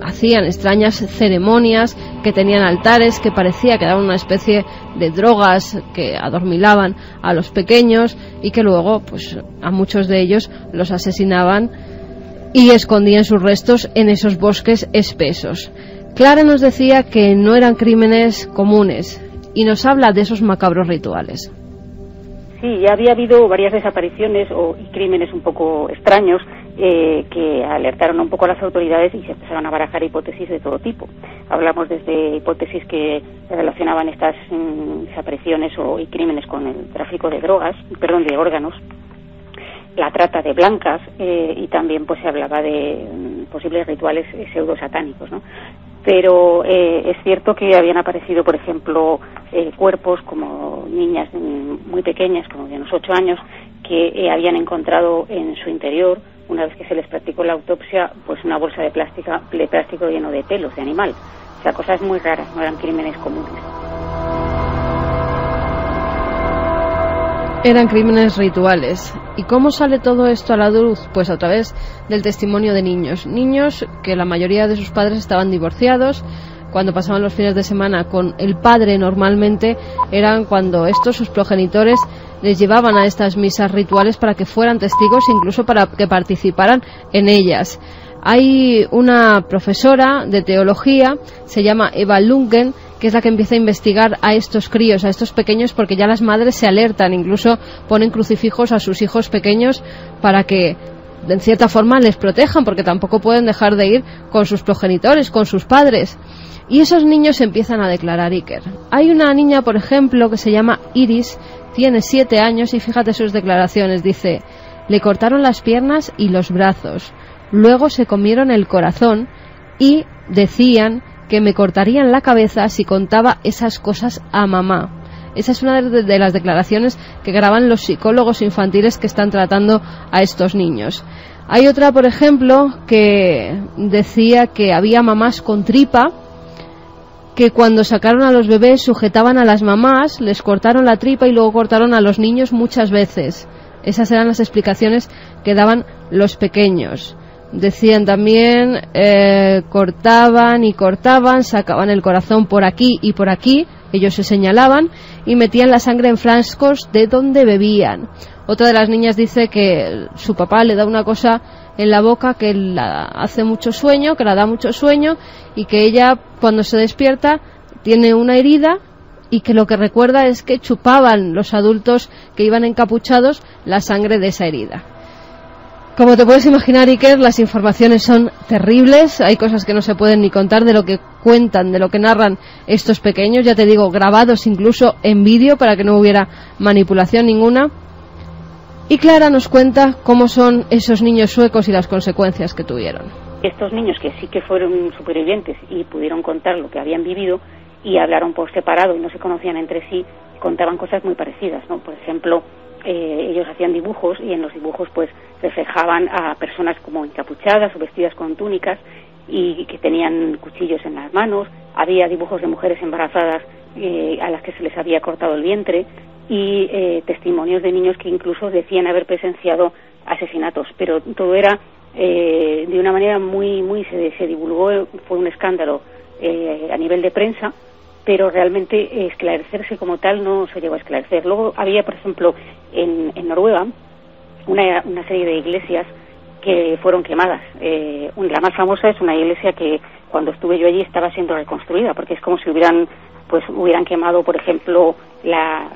hacían extrañas ceremonias, que tenían altares, que parecía que daban una especie de drogas que adormilaban a los pequeños, y que luego pues a muchos de ellos los asesinaban y escondían sus restos en esos bosques espesos. Clara nos decía que no eran crímenes comunes y nos habla de esos macabros rituales. Sí, ya había habido varias desapariciones y crímenes un poco extraños que alertaron un poco a las autoridades, y se empezaron a barajar hipótesis de todo tipo. Hablamos desde hipótesis que relacionaban estas desapariciones y crímenes con el tráfico de de órganos, la trata de blancas, y también pues se hablaba de posibles rituales pseudo-satánicos, ¿no? Pero es cierto que habían aparecido, por ejemplo, cuerpos como niñas muy pequeñas, como de unos 8 años, que habían encontrado en su interior, una vez que se les practicó la autopsia, pues una bolsa de plástico lleno de pelos de animal. O sea, cosas muy raras, no eran crímenes comunes. Eran crímenes rituales. ¿Y cómo sale todo esto a la luz? Pues a través del testimonio de niños. Niños que la mayoría de sus padres estaban divorciados. Cuando pasaban los fines de semana con el padre, normalmente eran cuando sus progenitores, les llevaban a estas misas rituales para que fueran testigos, incluso para que participaran en ellas. Hay una profesora de teología, se llama Eva Lundgren, que es la que empieza a investigar a estos críos, a estos pequeños, porque ya las madres se alertan, incluso ponen crucifijos a sus hijos pequeños para que en cierta forma les protejan, porque tampoco pueden dejar de ir con sus progenitores, con sus padres. Y esos niños empiezan a declarar, Iker. Hay una niña, por ejemplo, que se llama Iris, tiene 7 años y fíjate sus declaraciones. Dice: le cortaron las piernas y los brazos, luego se comieron el corazón y decían que me cortarían la cabeza si contaba esas cosas a mamá. Esa es una de las declaraciones que graban los psicólogos infantiles que están tratando a estos niños. Hay otra, por ejemplo, que decía que había mamás con tripa, que cuando sacaron a los bebés sujetaban a las mamás, les cortaron la tripa y luego cortaron a los niños muchas veces. Esas eran las explicaciones que daban los pequeños. Decían también, cortaban y cortaban, sacaban el corazón por aquí y por aquí, ellos se señalaban, y metían la sangre en frascos de donde bebían. Otra de las niñas dice que su papá le da una cosa en la boca que la hace mucho sueño, que la da mucho sueño, y que ella, cuando se despierta, tiene una herida, y que lo que recuerda es que chupaban los adultos que iban encapuchados la sangre de esa herida. Como te puedes imaginar, Iker, las informaciones son terribles, hay cosas que no se pueden ni contar de lo que cuentan, de lo que narran estos pequeños, ya te digo, grabados incluso en vídeo para que no hubiera manipulación ninguna. Y Clara nos cuenta cómo son esos niños suecos y las consecuencias que tuvieron. Estos niños que sí que fueron supervivientes y pudieron contar lo que habían vivido y hablaron por separado y no se conocían entre sí, contaban cosas muy parecidas, ¿no? Por ejemplo, ellos hacían dibujos y en los dibujos pues reflejaban a personas como encapuchadas o vestidas con túnicas y que tenían cuchillos en las manos. Había dibujos de mujeres embarazadas a las que se les había cortado el vientre y testimonios de niños que incluso decían haber presenciado asesinatos, pero todo era de una manera muy se divulgó, fue un escándalo a nivel de prensa, pero realmente esclarecerse como tal no se llegó a esclarecer. Luego había, por ejemplo, en Noruega una serie de iglesias que fueron quemadas. La más famosa es una iglesia que cuando estuve yo allí estaba siendo reconstruida, porque es como si hubieran quemado, por ejemplo,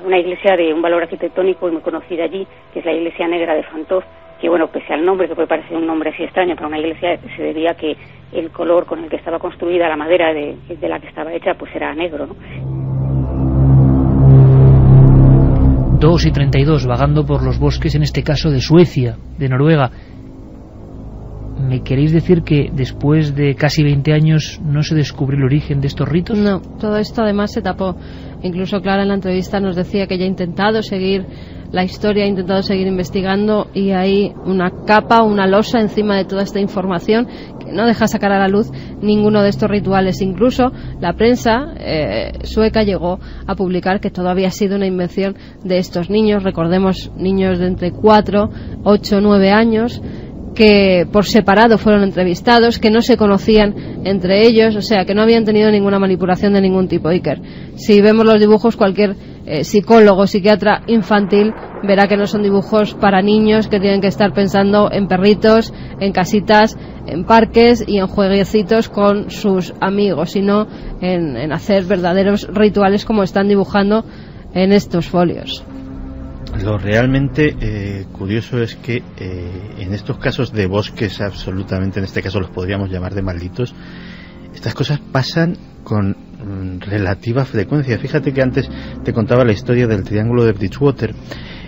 una iglesia de un valor arquitectónico y muy conocida allí, que es la iglesia negra de Fantov, que bueno, pese al nombre, que puede parecer un nombre así extraño para una iglesia, se debía que el color con el que estaba construida, la madera de la que estaba hecha, pues era negro, ¿no? 2:32, vagando por los bosques, en este caso de Suecia, de Noruega. ¿Me queréis decir que después de casi 20 años no se descubrió el origen de estos ritos? No, todo esto además se tapó. Incluso Clara en la entrevista nos decía que ella ha intentado seguir la historia, ha intentado seguir investigando y hay una capa, una losa encima de toda esta información que no deja sacar a la luz ninguno de estos rituales. Incluso la prensa sueca llegó a publicar que todo había sido una invención de estos niños. Recordemos, niños de entre 4, 8, 9 años que por separado fueron entrevistados, que no se conocían entre ellos, o sea, que no habían tenido ninguna manipulación de ningún tipo. Iker, si vemos los dibujos, cualquier psicólogo, psiquiatra infantil verá que no son dibujos para niños que tienen que estar pensando en perritos, en casitas, en parques y en jueguecitos con sus amigos, sino en hacer verdaderos rituales como están dibujando en estos folios. Lo realmente curioso es que en estos casos de bosques, absolutamente, en este caso los podríamos llamar de malditos, estas cosas pasan con relativa frecuencia. Fíjate que antes te contaba la historia del Triángulo de Bridgewater.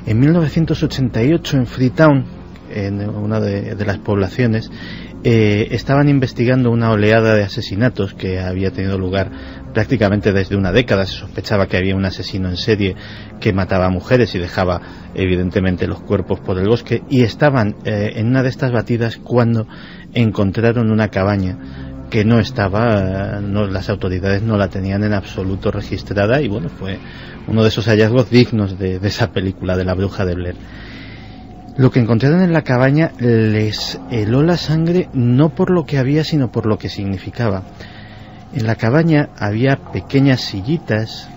En 1988, en Freetown, en una de las poblaciones, estaban investigando una oleada de asesinatos que había tenido lugar prácticamente desde una década. Se sospechaba que había un asesino en serie que mataba a mujeres y dejaba evidentemente los cuerpos por el bosque, y estaban en una de estas batidas cuando encontraron una cabaña que no estaba, las autoridades no la tenían en absoluto registrada, y bueno, fue uno de esos hallazgos dignos de esa película de La Bruja de Blair. Lo que encontraron en la cabaña les heló la sangre, no por lo que había, sino por lo que significaba. En la cabaña había pequeñas sillitas,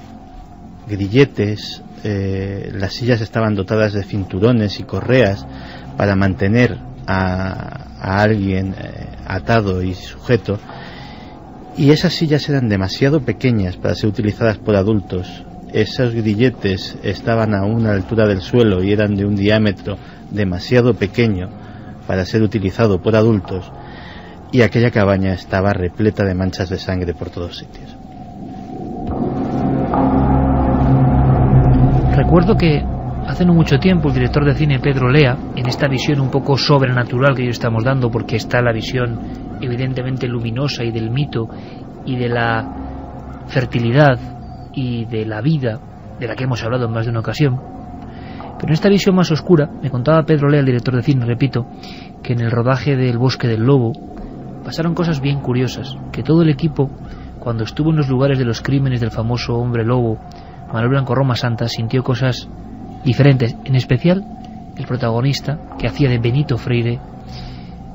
grilletes, las sillas estaban dotadas de cinturones y correas para mantener a alguien atado y sujeto, y esas sillas eran demasiado pequeñas para ser utilizadas por adultos. Esos grilletes estaban a una altura del suelo y eran de un diámetro demasiado pequeño para ser utilizado por adultos, y aquella cabaña estaba repleta de manchas de sangre por todos sitios. Recuerdo que hace no mucho tiempo el director de cine Pedro Lea, en esta visión un poco sobrenatural que hoy estamos dando, porque está la visión evidentemente luminosa y del mito y de la fertilidad y de la vida, de la que hemos hablado en más de una ocasión, pero en esta visión más oscura, me contaba Pedro Lea, el director de cine, repito, que en el rodaje del Bosque del Lobo pasaron cosas bien curiosas, que todo el equipo, cuando estuvo en los lugares de los crímenes del famoso hombre lobo Manuel Blanco Roma Santa, sintió cosas diferentes, en especial el protagonista que hacía de Benito Freire,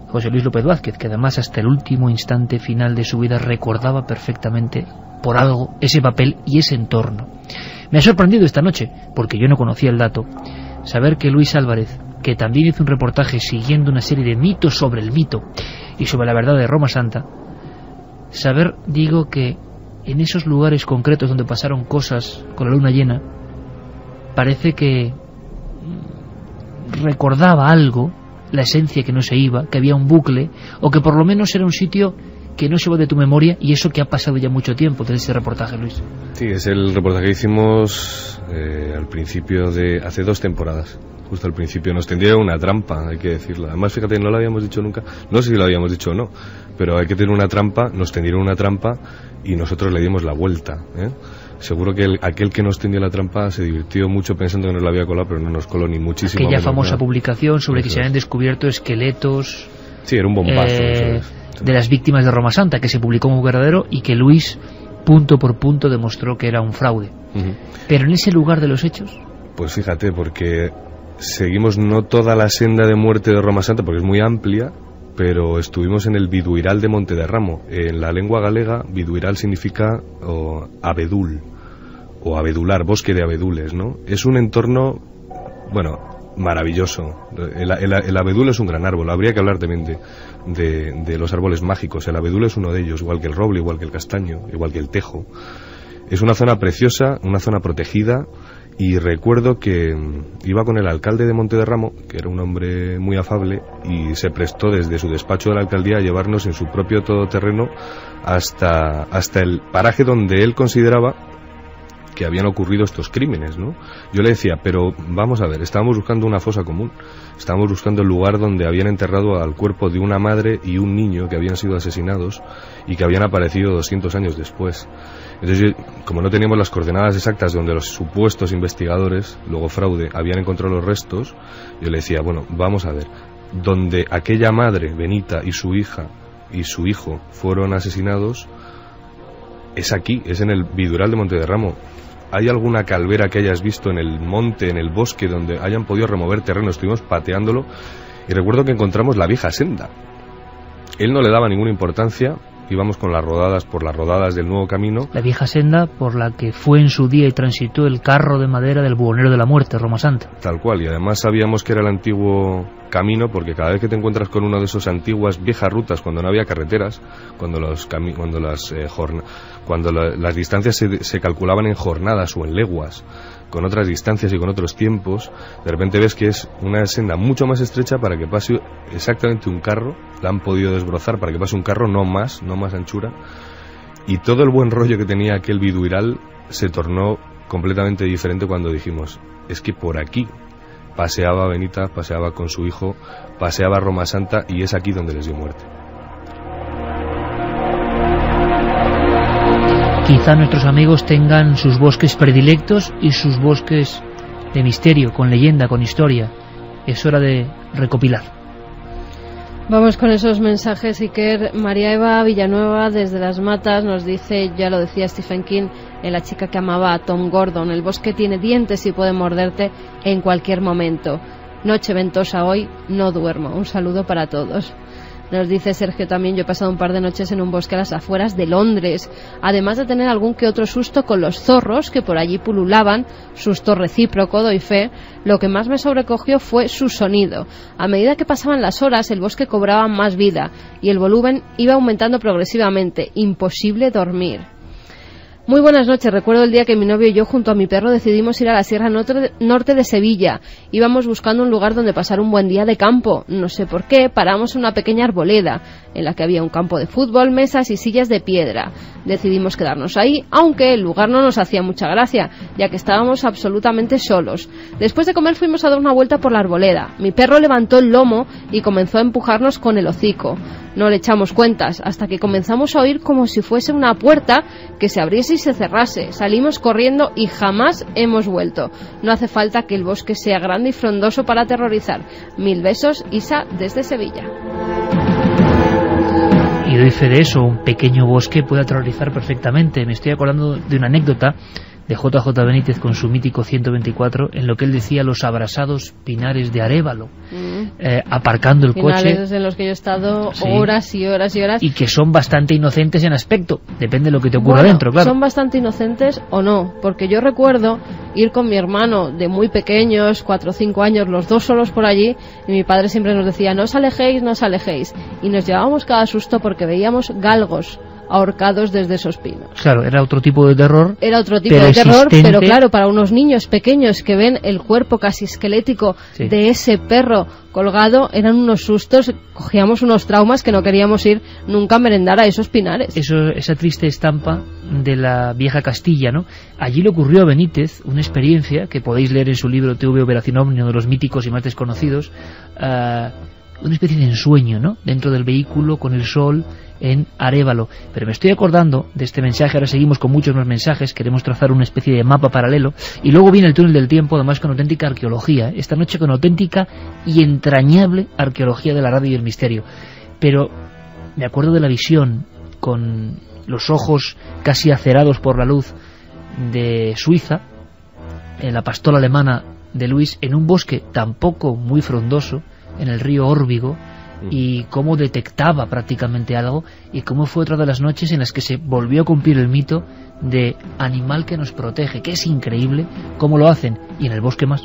José Luis López Vázquez, que además hasta el último instante final de su vida recordaba perfectamente por algo ese papel y ese entorno. Me ha sorprendido esta noche, porque yo no conocía el dato, saber que Luis Álvarez, que también hizo un reportaje siguiendo una serie de mitos sobre el mito y sobre la verdad de Roma Santa, saber, digo, que en esos lugares concretos donde pasaron cosas con la luna llena, parece que recordaba algo, la esencia que no se iba, que había un bucle, o que por lo menos era un sitio que no se va de tu memoria, y eso que ha pasado ya mucho tiempo desde ese reportaje, Luis. Sí, es el reportaje que hicimos al principio de hace 2 temporadas. Justo al principio nos tendieron una trampa, hay que decirlo. Además, fíjate, no lo habíamos dicho nunca, no sé si lo habíamos dicho o no, pero hay que tener una trampa, nos tendieron una trampa y nosotros le dimos la vuelta, ¿eh? Seguro que aquel que nos tendió la trampa se divirtió mucho pensando que nos la había colado, pero no nos coló ni muchísimo. Aquella famosa publicación sobre que se habían descubierto esqueletos... Sí, era un bombazo. De las víctimas de Roma Santa, que se publicó como verdadero y que Luis, punto por punto, demostró que era un fraude. Pero en ese lugar de los hechos... Pues fíjate, porque seguimos no toda la senda de muerte de Roma Santa, porque es muy amplia, pero estuvimos en el Biduiral de Montederramo. En la lengua galega, Biduiral significa abedul, o abedular, bosque de abedules, ¿no? Es un entorno, bueno, maravilloso. El abedul es un gran árbol. Habría que hablar también de los árboles mágicos. El abedul es uno de ellos, igual que el roble, igual que el castaño, igual que el tejo. Es una zona preciosa, una zona protegida, y recuerdo que iba con el alcalde de Montederramo, que era un hombre muy afable, y se prestó desde su despacho de la alcaldía a llevarnos en su propio todoterreno hasta el paraje donde él consideraba que habían ocurrido estos crímenes, ¿no? Yo le decía, pero vamos a ver, estábamos buscando una fosa común, estábamos buscando el lugar donde habían enterrado al cuerpo de una madre y un niño que habían sido asesinados y que habían aparecido 200 años después. Entonces, como no teníamos las coordenadas exactas donde los supuestos investigadores, luego fraude, habían encontrado los restos, yo le decía, bueno, vamos a ver, donde aquella madre, Benita, y su hija y su hijo fueron asesinados, es aquí, es en el Biduiral de Montederramo. ¿Hay alguna calvera que hayas visto en el monte, en el bosque, donde hayan podido remover terreno? Estuvimos pateándolo y recuerdo que encontramos la vieja senda. Él no le daba ninguna importancia, íbamos con las rodadas, por las rodadas del nuevo camino. La vieja senda por la que fue en su día y transitó el carro de madera del buhonero de la muerte, Roma Santa. Tal cual, y además sabíamos que era el antiguo camino, porque cada vez que te encuentras con una de esas antiguas viejas rutas, cuando no había carreteras, cuando las distancias se calculaban en jornadas o en leguas, con otras distancias y con otros tiempos, de repente ves que es una senda mucho más estrecha para que pase exactamente un carro, la han podido desbrozar para que pase un carro, no más anchura, y todo el buen rollo que tenía aquel Biduiral se tornó completamente diferente cuando dijimos, es que por aquí paseaba Benita, paseaba con su hijo, paseaba Roma Santa, y es aquí donde les dio muerte. Quizá nuestros amigos tengan sus bosques predilectos y sus bosques de misterio, con leyenda, con historia. Es hora de recopilar. Vamos con esos mensajes, Iker. María Eva Villanueva desde Las Matas nos dice, ya lo decía Stephen King, en La chica que amaba a Tom Gordon, el bosque tiene dientes y puede morderte en cualquier momento. Noche ventosa hoy, no duermo. Un saludo para todos. Nos dice Sergio también, yo he pasado un par de noches en un bosque a las afueras de Londres, además de tener algún que otro susto con los zorros que por allí pululaban, susto recíproco, doy fe. Lo que más me sobrecogió fue su sonido. A medida que pasaban las horas, el bosque cobraba más vida y el volumen iba aumentando progresivamente. Imposible dormir. Muy buenas noches. Recuerdo el día que mi novio y yo junto a mi perro decidimos ir a la Sierra Norte de Sevilla. Íbamos buscando un lugar donde pasar un buen día de campo. No sé por qué, paramos en una pequeña arboleda en la que había un campo de fútbol, mesas y sillas de piedra. Decidimos quedarnos ahí, aunque el lugar no nos hacía mucha gracia, ya que estábamos absolutamente solos. Después de comer fuimos a dar una vuelta por la arboleda. Mi perro levantó el lomo y comenzó a empujarnos con el hocico. No le echamos cuentas hasta que comenzamos a oír como si fuese una puerta que se abriese y se cerrase. Salimos corriendo y jamás hemos vuelto. No hace falta que el bosque sea grande y frondoso para aterrorizar. 1000 besos, Isa, desde Sevilla. Y doy fe de eso, un pequeño bosque puede aterrorizar perfectamente. Me estoy acordando de una anécdota de JJ Benítez con su mítico 124, en lo que él decía los abrasados pinares de Arévalo, aparcando el coche. Pinares en los que yo he estado horas y horas y horas. Y que son bastante inocentes en aspecto, depende de lo que te ocurra dentro, claro. Son bastante inocentes o no, porque yo recuerdo ir con mi hermano de muy pequeños, 4 o 5 años, los dos solos por allí, y mi padre siempre nos decía, no os alejéis, no os alejéis. Y nos llevábamos cada susto porque veíamos galgos ahorcados desde esos pinos. Claro, era otro tipo de terror. Era otro tipo de terror, pero claro, para unos niños pequeños que ven el cuerpo casi esquelético de ese perro colgado, eran unos sustos, cogíamos unos traumas que no queríamos ir nunca a merendar a esos pinares. Esa triste estampa de la vieja Castilla, ¿no? Allí le ocurrió a Benítez una experiencia que podéis leer en su libro TV Operación Ovni, uno de los míticos y más desconocidos, una especie de ensueño, ¿no? Dentro del vehículo, con el sol, en Arévalo. Pero me estoy acordando de este mensaje, ahora seguimos con muchos más mensajes, queremos trazar una especie de mapa paralelo, y luego viene el túnel del tiempo, además con auténtica arqueología, esta noche con auténtica y entrañable arqueología de la radio y el misterio. Pero me acuerdo de la visión, con los ojos casi acerados por la luz, de Suiza, en la pastola alemana de Luis, en un bosque tampoco muy frondoso, en el río Órbigo, y cómo detectaba prácticamente algo, y cómo fue otra de las noches en las que se volvió a cumplir el mito de animal que nos protege, que es increíble cómo lo hacen, y en el bosque más.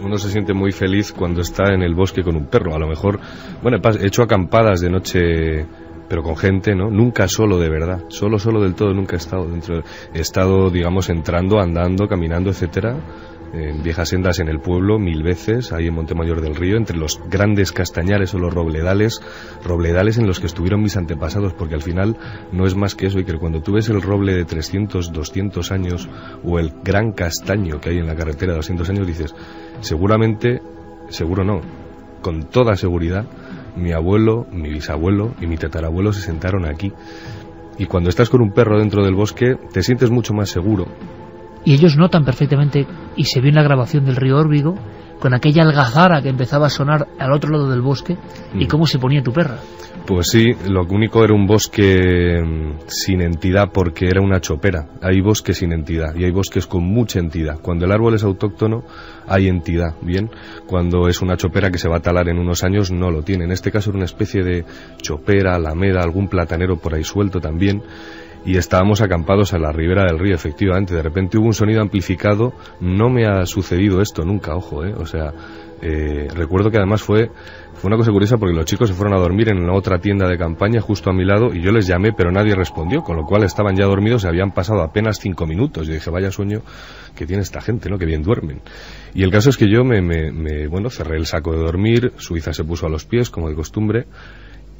Uno se siente muy feliz cuando está en el bosque con un perro. A lo mejor, bueno, he hecho acampadas de noche, pero con gente, ¿no? Nunca solo, de verdad. Solo del todo nunca he estado dentro. He estado, digamos, entrando, andando, caminando, etcétera, en viejas sendas en el pueblo 1000 veces, ahí en Montemayor del Río, entre los grandes castañares o los robledales en los que estuvieron mis antepasados, porque al final no es más que eso, y que cuando tú ves el roble de 300, 200 años o el gran castaño que hay en la carretera de 200 años, dices, seguramente, seguro no, con toda seguridad, mi abuelo, mi bisabuelo y mi tatarabuelo se sentaron aquí. Y cuando estás con un perro dentro del bosque te sientes mucho más seguro. Y ellos notan perfectamente, y se vio en la grabación del río Órbigo, con aquella algazara que empezaba a sonar al otro lado del bosque, y cómo se ponía tu perra. Pues sí, lo único era un bosque sin entidad, porque era una chopera. Hay bosques sin entidad y hay bosques con mucha entidad. Cuando el árbol es autóctono hay entidad, bien. Cuando es una chopera que se va a talar en unos años no lo tiene. En este caso era una especie de chopera, alameda, algún platanero por ahí suelto también. Y estábamos acampados a la ribera del río, efectivamente. De repente hubo un sonido amplificado. No me ha sucedido esto nunca, ojo, o sea, recuerdo que además fue una cosa curiosa, porque los chicos se fueron a dormir en la otra tienda de campaña justo a mi lado, y yo les llamé pero nadie respondió, con lo cual estaban ya dormidos, se habían pasado apenas 5 minutos. Yo dije, vaya sueño que tiene esta gente, ¿no? Que bien duermen. Y el caso es que yo bueno, cerré el saco de dormir, Suiza se puso a los pies como de costumbre,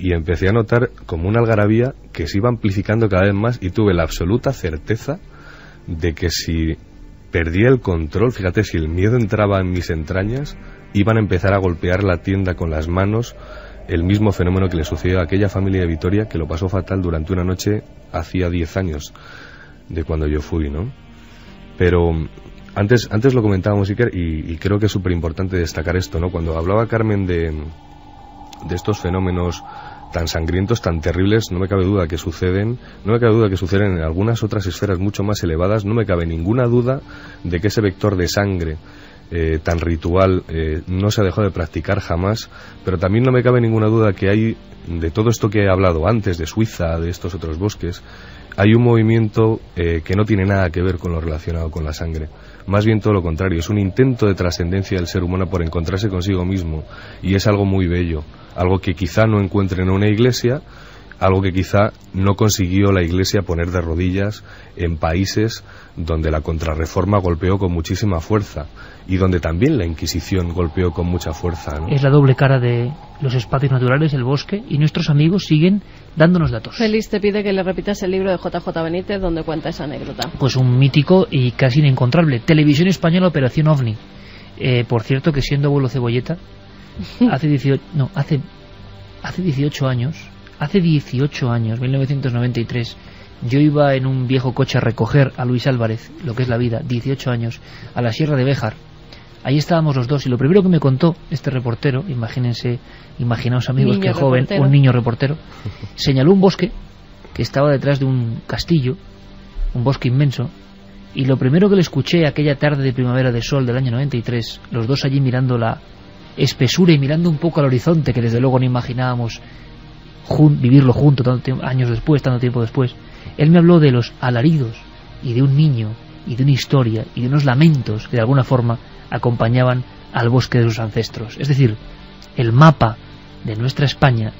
y empecé a notar como una algarabía que se iba amplificando cada vez más, y tuve la absoluta certeza de que si perdía el control, fíjate, si el miedo entraba en mis entrañas, iban a empezar a golpear la tienda con las manos, el mismo fenómeno que le sucedió a aquella familia de Vitoria, que lo pasó fatal durante una noche hacía 10 años de cuando yo fui, ¿no? Pero antes lo comentábamos, Iker, y creo que es súper importante destacar esto, ¿no? Cuando hablaba Carmen de estos fenómenos tan sangrientos, tan terribles, no me cabe duda que suceden en algunas otras esferas mucho más elevadas. No me cabe ninguna duda de que ese vector de sangre tan ritual no se ha dejado de practicar jamás, pero también no me cabe ninguna duda que hay, de todo esto que he hablado antes, de Suiza, de estos otros bosques, hay un movimiento que no tiene nada que ver con lo relacionado con la sangre. Más bien todo lo contrario, es un intento de trascendencia del ser humano por encontrarse consigo mismo, y es algo muy bello, algo que quizá no encuentre en una iglesia, algo que quizá no consiguió la Iglesia poner de rodillas en países donde la Contrarreforma golpeó con muchísima fuerza y donde también la Inquisición golpeó con mucha fuerza, ¿no? Es la doble cara de los espacios naturales, el bosque, y nuestros amigos siguen dándonos datos. Félix te pide que le repitas el libro de JJ Benítez donde cuenta esa anécdota. Pues un mítico y casi inencontrable. Televisión Española, Operación OVNI. Por cierto, que siendo abuelo cebolleta, hace 18 años, 1993, yo iba en un viejo coche a recoger a Luis Álvarez, lo que es la vida, 18 años, a la Sierra de Béjar. Ahí estábamos los dos y lo primero que me contó este reportero, imaginaos amigos, que joven, un niño reportero, señaló un bosque que estaba detrás de un castillo, un bosque inmenso, y lo primero que le escuché aquella tarde de primavera de sol del año 93, los dos allí mirando la espesura y mirando un poco al horizonte, que desde luego no imaginábamos vivirlo juntos años después, tanto tiempo después. Él me habló de los alaridos y de un niño y de una historia y de unos lamentos que de alguna forma acompañaban al bosque de sus ancestros. Es decir, el mapa de nuestra España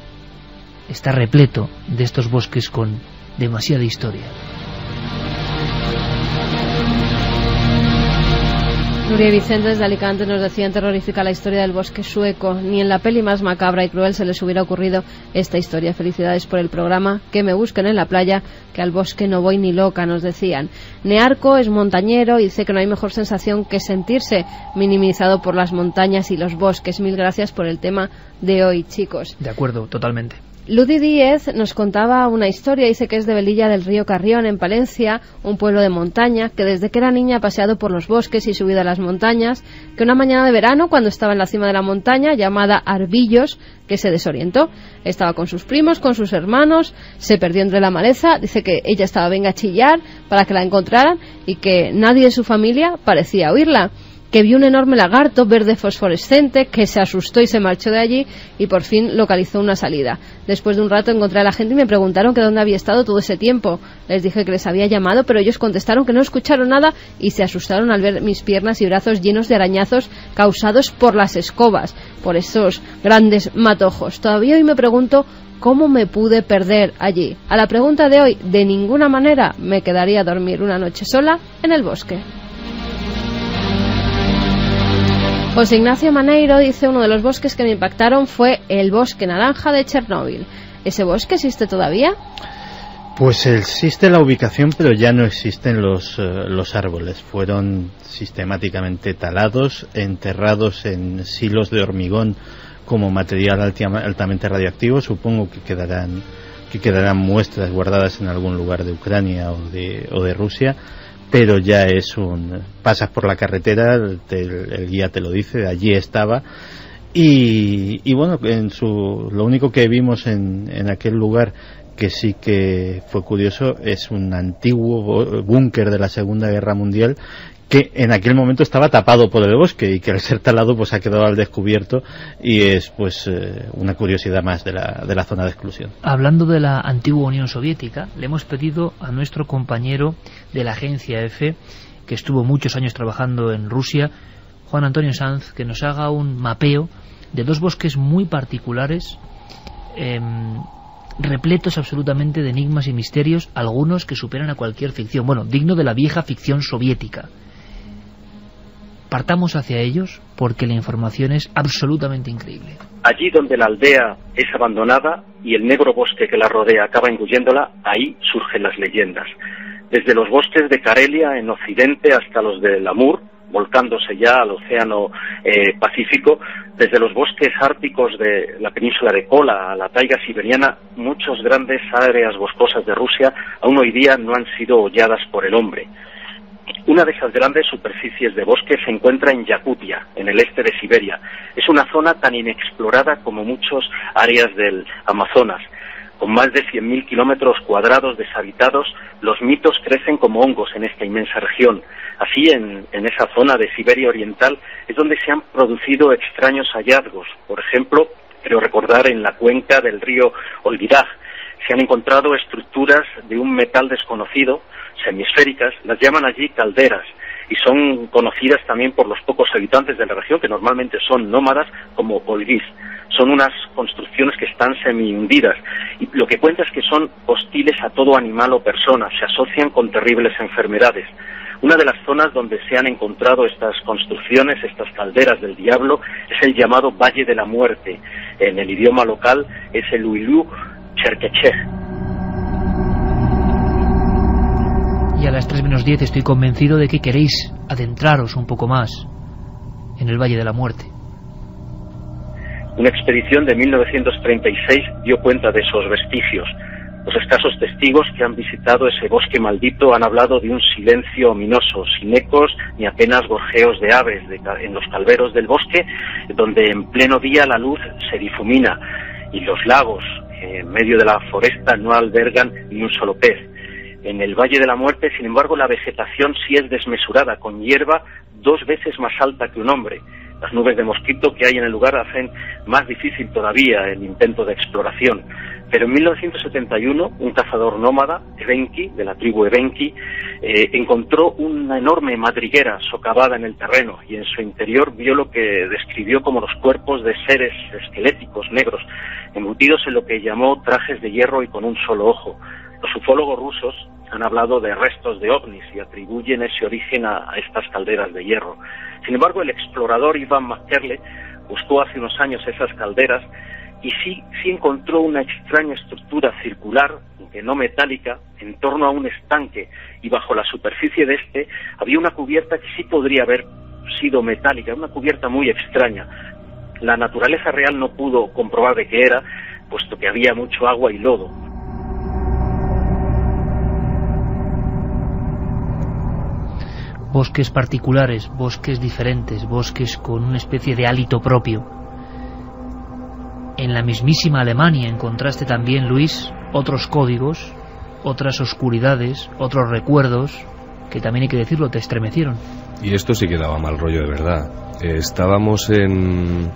está repleto de estos bosques con demasiada historia. Nuria Vicente desde Alicante nos decía: en Terrorífica la historia del bosque sueco. Ni en la peli más macabra y cruel se les hubiera ocurrido esta historia. Felicidades por el programa. Que me busquen en la playa, que al bosque no voy ni loca, nos decían. Nearco es montañero y dice que no hay mejor sensación que sentirse minimizado por las montañas y los bosques. Mil gracias por el tema de hoy, chicos. De acuerdo, totalmente. Ludi Díez nos contaba una historia, dice que es de Velilla del río Carrión, en Palencia, un pueblo de montaña, que desde que era niña ha paseado por los bosques y subido a las montañas, que una mañana de verano, cuando estaba en la cima de la montaña, llamada Arbillos, que se desorientó. Estaba con sus primos, con sus hermanos, se perdió entre la maleza, dice que ella estaba venga a chillar para que la encontraran y que nadie de su familia parecía oírla. Que vio un enorme lagarto verde fosforescente, que se asustó y se marchó de allí y por fin localizó una salida. Después de un rato encontré a la gente y me preguntaron que dónde había estado todo ese tiempo. Les dije que les había llamado, pero ellos contestaron que no escucharon nada y se asustaron al ver mis piernas y brazos llenos de arañazos causados por las escobas, por esos grandes matojos. Todavía hoy me pregunto cómo me pude perder allí. A la pregunta de hoy, de ninguna manera me quedaría a dormir una noche sola en el bosque. José Ignacio Maneiro dice: uno de los bosques que me impactaron fue el bosque naranja de Chernóbil. ¿Ese bosque existe todavía? Pues existe la ubicación, pero ya no existen los árboles. Fueron sistemáticamente talados, enterrados en silos de hormigón como material altamente radioactivo. Supongo que quedarán muestras guardadas en algún lugar de Ucrania o de Rusia. Pero ya pasas por la carretera, el guía te lo dice, allí estaba, y bueno, lo único que vimos en aquel lugar, que sí que fue curioso, es un antiguo búnker de la Segunda Guerra Mundial, que en aquel momento estaba tapado por el bosque y que al ser talado pues ha quedado al descubierto y es pues una curiosidad más de la zona de exclusión. Hablando de la antigua Unión Soviética, le hemos pedido a nuestro compañero de la agencia EFE, que estuvo muchos años trabajando en Rusia, Juan Antonio Sanz, que nos haga un mapeo de dos bosques muy particulares, repletos absolutamente de enigmas y misterios, algunos que superan a cualquier ficción, bueno, digno de la vieja ficción soviética. Partamos hacia ellos porque la información es absolutamente increíble. Allí donde la aldea es abandonada y el negro bosque que la rodea acaba engulléndola, ahí surgen las leyendas. Desde los bosques de Karelia en occidente hasta los del Amur, volcándose ya al océano Pacífico, desde los bosques árticos de la península de Kola a la taiga siberiana, muchas grandes áreas boscosas de Rusia aún hoy día no han sido holladas por el hombre. Una de esas grandes superficies de bosque se encuentra en Yakutia, en el este de Siberia. Es una zona tan inexplorada como muchas áreas del Amazonas. Con más de 100.000 kilómetros cuadrados deshabitados, los mitos crecen como hongos en esta inmensa región. Así, en esa zona de Siberia Oriental es donde se han producido extraños hallazgos. Por ejemplo, creo recordar en la cuenca del río Olvidaj, se han encontrado estructuras de un metal desconocido, semiesféricas, las llaman allí calderas, y son conocidas también por los pocos habitantes de la región, que normalmente son nómadas, como olguís. Son unas construcciones que están semi-hundidas, y lo que cuenta es que son hostiles a todo animal o persona, se asocian con terribles enfermedades. Una de las zonas donde se han encontrado estas construcciones, estas calderas del diablo, es el llamado Valle de la Muerte. En el idioma local es el Uilú Cherkechej. Y a las 3 menos 10 estoy convencido de que queréis adentraros un poco más en el Valle de la Muerte. Una expedición de 1936 dio cuenta de esos vestigios. Los escasos testigos que han visitado ese bosque maldito han hablado de un silencio ominoso, sin ecos ni apenas gorjeos de aves en los calveros del bosque, donde en pleno día la luz se difumina y los lagos en medio de la foresta no albergan ni un solo pez. En el Valle de la Muerte, sin embargo, la vegetación sí es desmesurada, con hierba 2 veces más alta que un hombre. Las nubes de mosquito que hay en el lugar hacen más difícil todavía el intento de exploración. Pero en 1971, un cazador nómada, Evenki, de la tribu Evenki, encontró una enorme madriguera socavada en el terreno y en su interior vio lo que describió como los cuerpos de seres esqueléticos negros, embutidos en lo que llamó trajes de hierro y con un solo ojo. Los ufólogos rusos han hablado de restos de ovnis y atribuyen ese origen a estas calderas de hierro. Sin embargo, el explorador Ivan McKerle buscó hace unos años esas calderas y sí encontró una extraña estructura circular, aunque no metálica, en torno a un estanque, y bajo la superficie de este había una cubierta que sí podría haber sido metálica, una cubierta muy extraña. La naturaleza real no pudo comprobar de qué era, puesto que había mucho agua y lodo. Bosques particulares, bosques diferentes, bosques con una especie de hálito propio. En la mismísima Alemania encontraste también, Luis, otros códigos, otras oscuridades, otros recuerdos, que también hay que decirlo, te estremecieron. Y esto sí que daba mal rollo de verdad. Estábamos en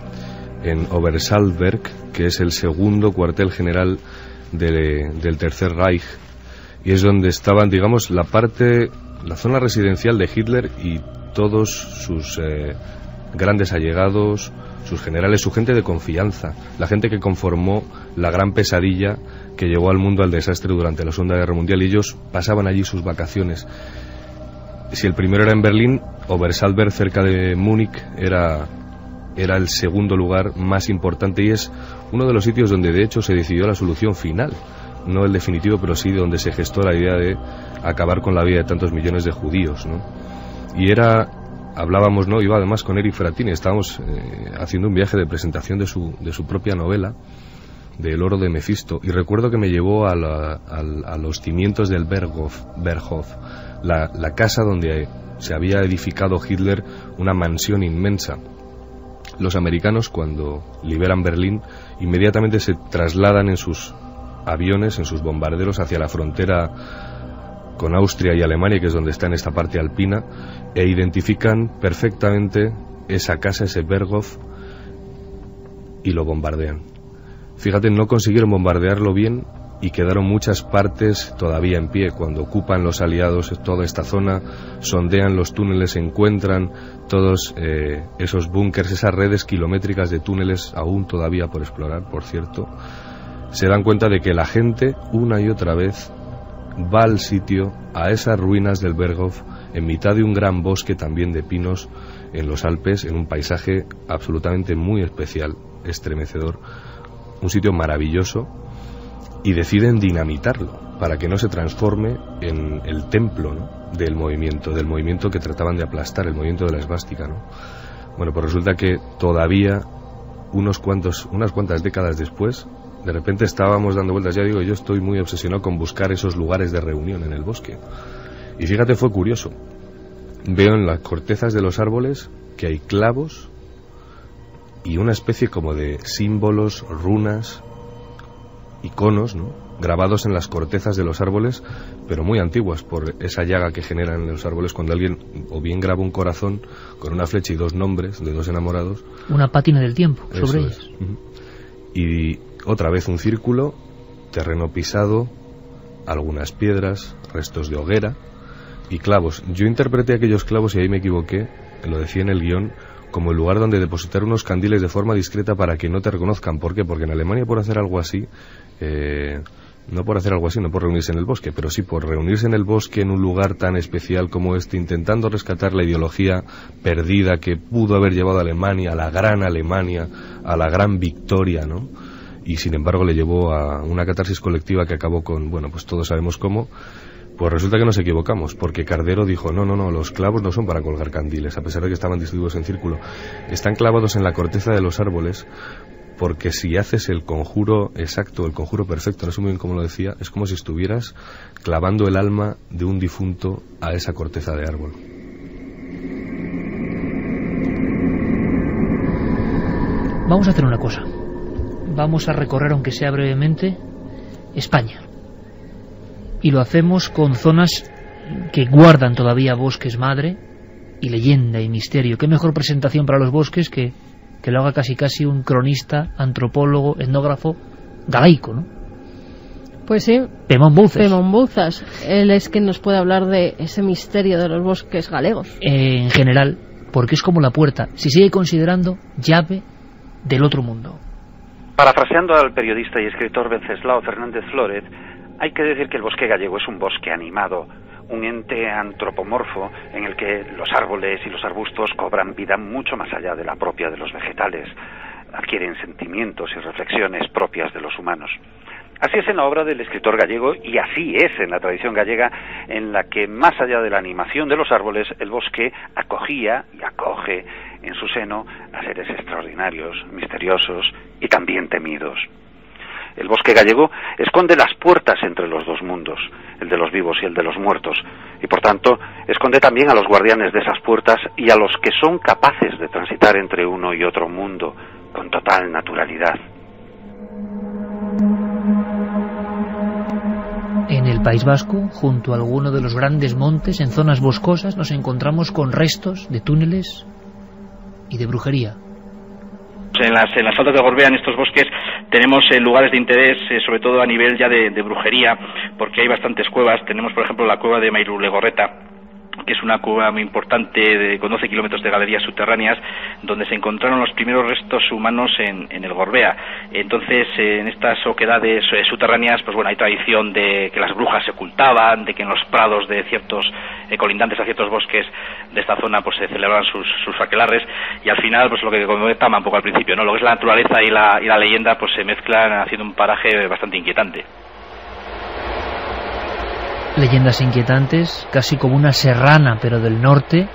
Obersalzberg, que es el segundo cuartel general del Tercer Reich, y es donde estaban, digamos, la zona residencial de Hitler y todos sus grandes allegados, sus generales, su gente de confianza, la gente que conformó la gran pesadilla que llevó al mundo al desastre durante la Segunda Guerra Mundial, y ellos pasaban allí sus vacaciones. Si el primero era en Berlín, Obersalzberg, cerca de Múnich, era el segundo lugar más importante, y es uno de los sitios donde de hecho se decidió la solución final, no el definitivo, pero sí donde se gestó la idea de acabar con la vida de tantos millones de judíos, ¿no? Y hablábamos, ¿no? Iba además con Eric Fratini, estábamos haciendo un viaje de presentación de su propia novela, del oro de Mefisto, y recuerdo que me llevó a los cimientos del Berghof, la casa donde se había edificado Hitler, una mansión inmensa. Los americanos, cuando liberan Berlín, inmediatamente se trasladan en sus aviones, en sus bombarderos, hacia la frontera con Austria y Alemania, que es donde está en esta parte alpina, e identifican perfectamente esa casa, ese Berghof, y lo bombardean. Fíjate, no consiguieron bombardearlo bien y quedaron muchas partes todavía en pie. Cuando ocupan los aliados toda esta zona, sondean los túneles, encuentran todos esos búnkers, esas redes kilométricas de túneles aún todavía por explorar, por cierto. Se dan cuenta de que la gente, una y otra vez, va al sitio, a esas ruinas del Berghof, en mitad de un gran bosque también de pinos en los Alpes, en un paisaje absolutamente muy especial, estremecedor, un sitio maravilloso, y deciden dinamitarlo para que no se transforme en el templo, ¿no?, del movimiento que trataban de aplastar, el movimiento de la esvástica, ¿no? Bueno, pues resulta que todavía unas cuantas décadas después, de repente estábamos dando vueltas. Ya digo, yo estoy muy obsesionado con buscar esos lugares de reunión en el bosque. Y fíjate, fue curioso. Veo en las cortezas de los árboles que hay clavos y una especie como de símbolos, runas, iconos, ¿no?, grabados en las cortezas de los árboles, pero muy antiguas, por esa llaga que generan en los árboles cuando alguien o bien graba un corazón con una flecha y 2 nombres de 2 enamorados. Una pátina del tiempo sobre ellas. Y otra vez un círculo, terreno pisado, algunas piedras, restos de hoguera, y clavos. Yo interpreté aquellos clavos, y ahí me equivoqué, lo decía en el guión, como el lugar donde depositar unos candiles de forma discreta para que no te reconozcan. ¿Por qué? Porque en Alemania, por hacer algo así, no por reunirse en el bosque, pero sí por reunirse en el bosque en un lugar tan especial como este, intentando rescatar la ideología perdida que pudo haber llevado a Alemania, a la gran victoria, ¿no? Y sin embargo le llevó a una catarsis colectiva que acabó con, bueno, pues todos sabemos cómo. Pues resulta que nos equivocamos, porque Cardero dijo, no, los clavos no son para colgar candiles, a pesar de que estaban distribuidos en círculo. Están clavados en la corteza de los árboles, porque si haces el conjuro exacto, el conjuro perfecto, no sé muy bien cómo lo decía, es como si estuvieras clavando el alma de un difunto a esa corteza de árbol. Vamos a hacer una cosa. Vamos a recorrer, aunque sea brevemente, España. Y lo hacemos con zonas que guardan todavía bosques madre y leyenda y misterio. ¿Qué mejor presentación para los bosques que lo haga casi un cronista, antropólogo, etnógrafo galaico, ¿no? Pues sí. Pemón Bouzas. Él es quien nos puede hablar de ese misterio de los bosques galegos. En general, porque es como la puerta. Se sigue considerando llave del otro mundo. Parafraseando al periodista y escritor Venceslao Fernández Flórez, hay que decir que el bosque gallego es un bosque animado, un ente antropomorfo en el que los árboles y los arbustos cobran vida mucho más allá de la propia de los vegetales, adquieren sentimientos y reflexiones propias de los humanos. Así es en la obra del escritor gallego y así es en la tradición gallega, en la que más allá de la animación de los árboles, el bosque acogía y acoge en su seno a seres extraordinarios, misteriosos y también temidos. El bosque gallego esconde las puertas entre los dos mundos, el de los vivos y el de los muertos, y por tanto esconde también a los guardianes de esas puertas y a los que son capaces de transitar entre uno y otro mundo con total naturalidad. En el País Vasco, junto a alguno de los grandes montes, en zonas boscosas, nos encontramos con restos de túneles y de brujería. En las faldas de Gorbea, en estos bosques, tenemos lugares de interés, sobre todo a nivel ya de brujería, porque hay bastantes cuevas. Tenemos, por ejemplo, la cueva de Mairulegorreta, que es una cueva muy importante con 12 kilómetros de galerías subterráneas, donde se encontraron los primeros restos humanos en el Gorbea. Entonces, en estas oquedades subterráneas, pues bueno, hay tradición de que las brujas se ocultaban, de que en los prados de ciertos colindantes a ciertos bosques de esta zona pues se celebraban sus aquelarres, y al final, pues lo que comentaba un poco al principio, ¿no? Lo que es la naturaleza y la leyenda pues se mezclan haciendo un paraje bastante inquietante. Leyendas inquietantes, casi como una serrana, pero del norte.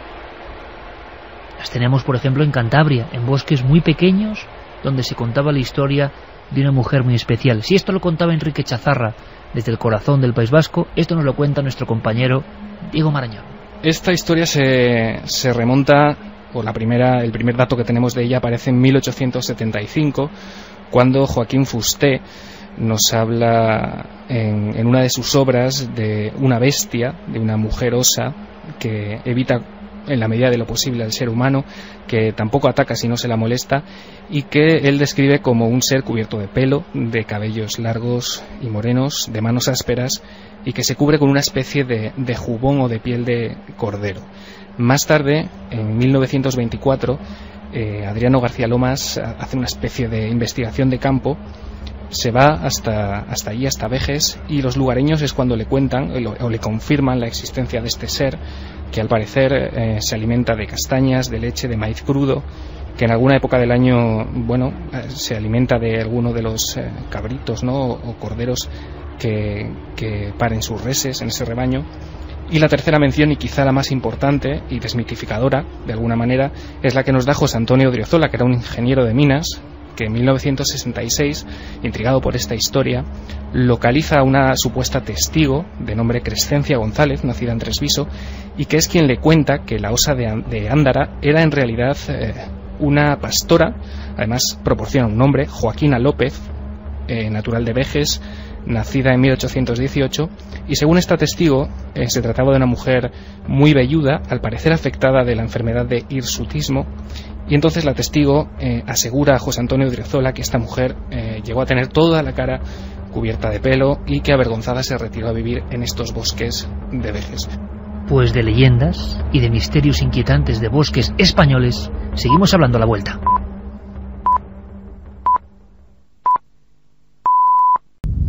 Las tenemos, por ejemplo, en Cantabria, en bosques muy pequeños, donde se contaba la historia de una mujer muy especial. Si esto lo contaba Enrique Chazarra desde el corazón del País Vasco, esto nos lo cuenta nuestro compañero Diego Marañón. Esta historia se remonta, o el primer dato que tenemos de ella aparece en 1875, cuando Joaquín Fusté nos habla en una de sus obras de una bestia, de una mujer osa que evita en la medida de lo posible al ser humano, que tampoco ataca si no se la molesta, y que él describe como un ser cubierto de pelo, de cabellos largos y morenos, de manos ásperas, y que se cubre con una especie de jubón o de piel de cordero. Más tarde, en 1924, Adriano García Lomas hace una especie de investigación de campo, se va hasta allí, hasta Vejes, y los lugareños es cuando le cuentan o le confirman la existencia de este ser, que al parecer se alimenta de castañas, de leche, de maíz crudo, que en alguna época del año, se alimenta de alguno de los cabritos, ¿no? o corderos que paren sus reses en ese rebaño. Y la tercera mención, y quizá la más importante y desmitificadora, de alguna manera, es la que nos da José Antonio Odriozola, que era un ingeniero de minas, que en 1966, intrigado por esta historia, localiza a una supuesta testigo de nombre Crescencia González, nacida en Tresviso, y que es quien le cuenta que la osa de Ándara era en realidad una pastora. Además proporciona un nombre, Joaquina López, natural de Vejes, nacida en 1818, y según esta testigo se trataba de una mujer muy velluda, al parecer afectada de la enfermedad de hirsutismo. Y entonces la testigo asegura a José Antonio Odriozola que esta mujer llegó a tener toda la cara cubierta de pelo y que avergonzada se retiró a vivir en estos bosques de Vejes. Pues de leyendas y de misterios inquietantes de bosques españoles seguimos hablando a la vuelta.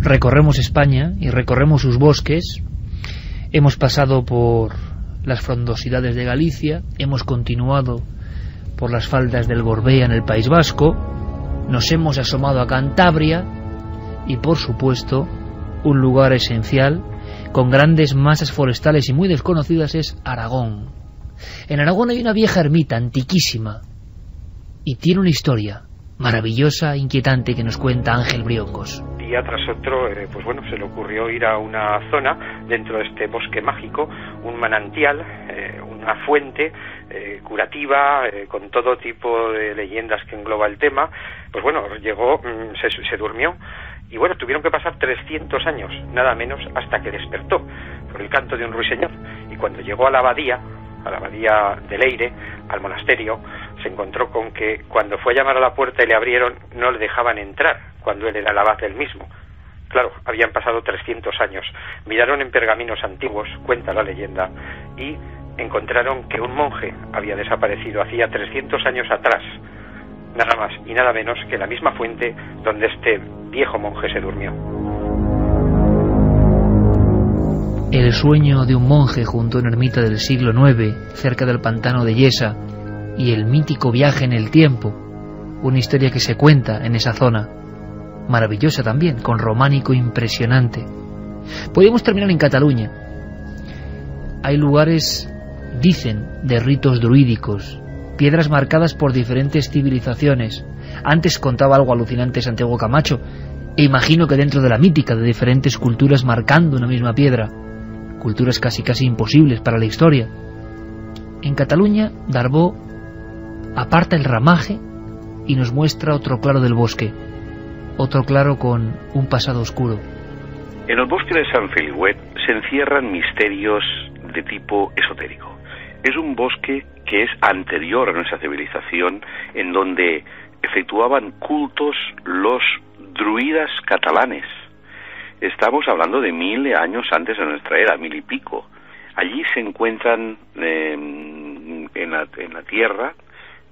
Recorremos España y recorremos sus bosques. Hemos pasado por las frondosidades de Galicia, hemos continuado por las faldas del Gorbea en el País Vasco, nos hemos asomado a Cantabria y, por supuesto, un lugar esencial con grandes masas forestales y muy desconocidas es Aragón. En Aragón hay una vieja ermita antiquísima y tiene una historia maravillosa, inquietante, que nos cuenta Ángel Briocos. Día tras otro, pues bueno, se le ocurrió ir a una zona dentro de este bosque mágico, un manantial, una fuente curativa, con todo tipo de leyendas que engloba el tema. Pues bueno, llegó, se durmió, y bueno, tuvieron que pasar 300 años, nada menos, hasta que despertó por el canto de un ruiseñor. Y cuando llegó a la abadía de Leire, al monasterio, se encontró con que cuando fue a llamar a la puerta y le abrieron, no le dejaban entrar, cuando él era el abad del mismo. Claro, habían pasado 300 años. Miraron en pergaminos antiguos, cuenta la leyenda, y encontraron que un monje había desaparecido hacía 300 años atrás, nada más y nada menos que la misma fuente donde este viejo monje se durmió. El sueño de un monje junto a una ermita del siglo IX, cerca del pantano de Yesa, y el mítico viaje en el tiempo, una historia que se cuenta en esa zona, maravillosa también, con románico impresionante. Podemos terminar en Cataluña. Hay lugares, dicen, de ritos druídicos, piedras marcadas por diferentes civilizaciones. Antes contaba algo alucinante Santiago Camacho, e imagino que dentro de la mítica de diferentes culturas marcando una misma piedra, culturas casi imposibles para la historia. En Cataluña, Darbó aparta el ramaje y nos muestra otro claro del bosque, otro claro con un pasado oscuro. En el bosque de San Feliuet se encierran misterios de tipo esotérico. Es un bosque que es anterior a nuestra civilización, en donde efectuaban cultos los druidas catalanes. Estamos hablando de 1000 años antes de nuestra era, 1000 y pico. Allí se encuentran en la tierra,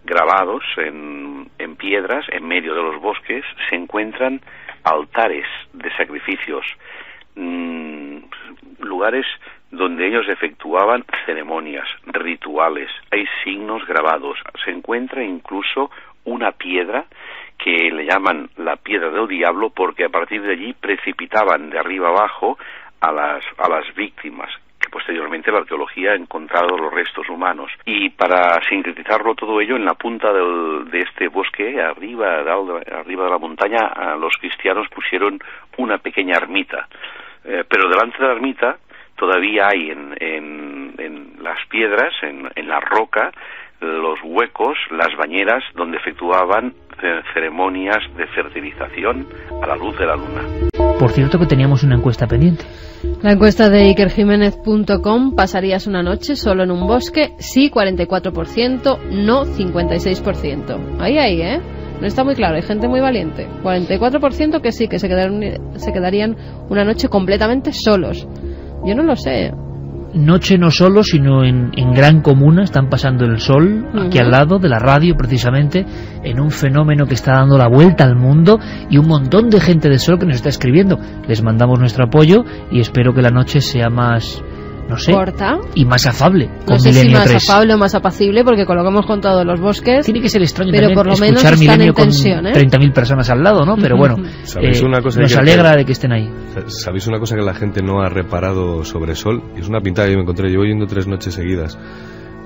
grabados en piedras, en medio de los bosques, se encuentran altares de sacrificios, lugares donde ellos efectuaban ceremonias, rituales, hay signos grabados. Se encuentra incluso una piedra que le llaman la piedra del diablo, porque a partir de allí precipitaban de arriba abajo a las víctimas, que posteriormente la arqueología ha encontrado los restos humanos. Y para sintetizarlo todo ello, en la punta de este bosque, arriba de la montaña, los cristianos pusieron una pequeña ermita, pero delante de la ermita todavía hay en las piedras, en la roca, los huecos, las bañeras donde efectuaban ceremonias de fertilización a la luz de la luna. Por cierto que teníamos una encuesta pendiente. La encuesta de ikerjiménez.com: ¿pasarías una noche solo en un bosque? Sí, 44%, no 56%. Ahí, no está muy claro, hay gente muy valiente. 44% que sí, que se quedarían una noche completamente solos. Yo no lo sé. Noche no solo, sino en gran comuna, están pasando el sol, aquí al lado de la radio precisamente, en un fenómeno que está dando la vuelta al mundo, y un montón de gente de Sol que nos está escribiendo. Les mandamos nuestro apoyo y espero que la noche sea más, no sé, corta y más afable. No sé si más afable o más apacible, porque con lo que hemos contado de los bosques, tiene que ser extraño pero también por lo menos escuchar están Milenio en tensión, con 30.000 personas al lado, ¿no? Pero bueno, nos alegra de que estén ahí. ¿Sabéis una cosa que la gente no ha reparado sobre Sol? Y es una pintada que me encontré, llevo yendo 3 noches seguidas.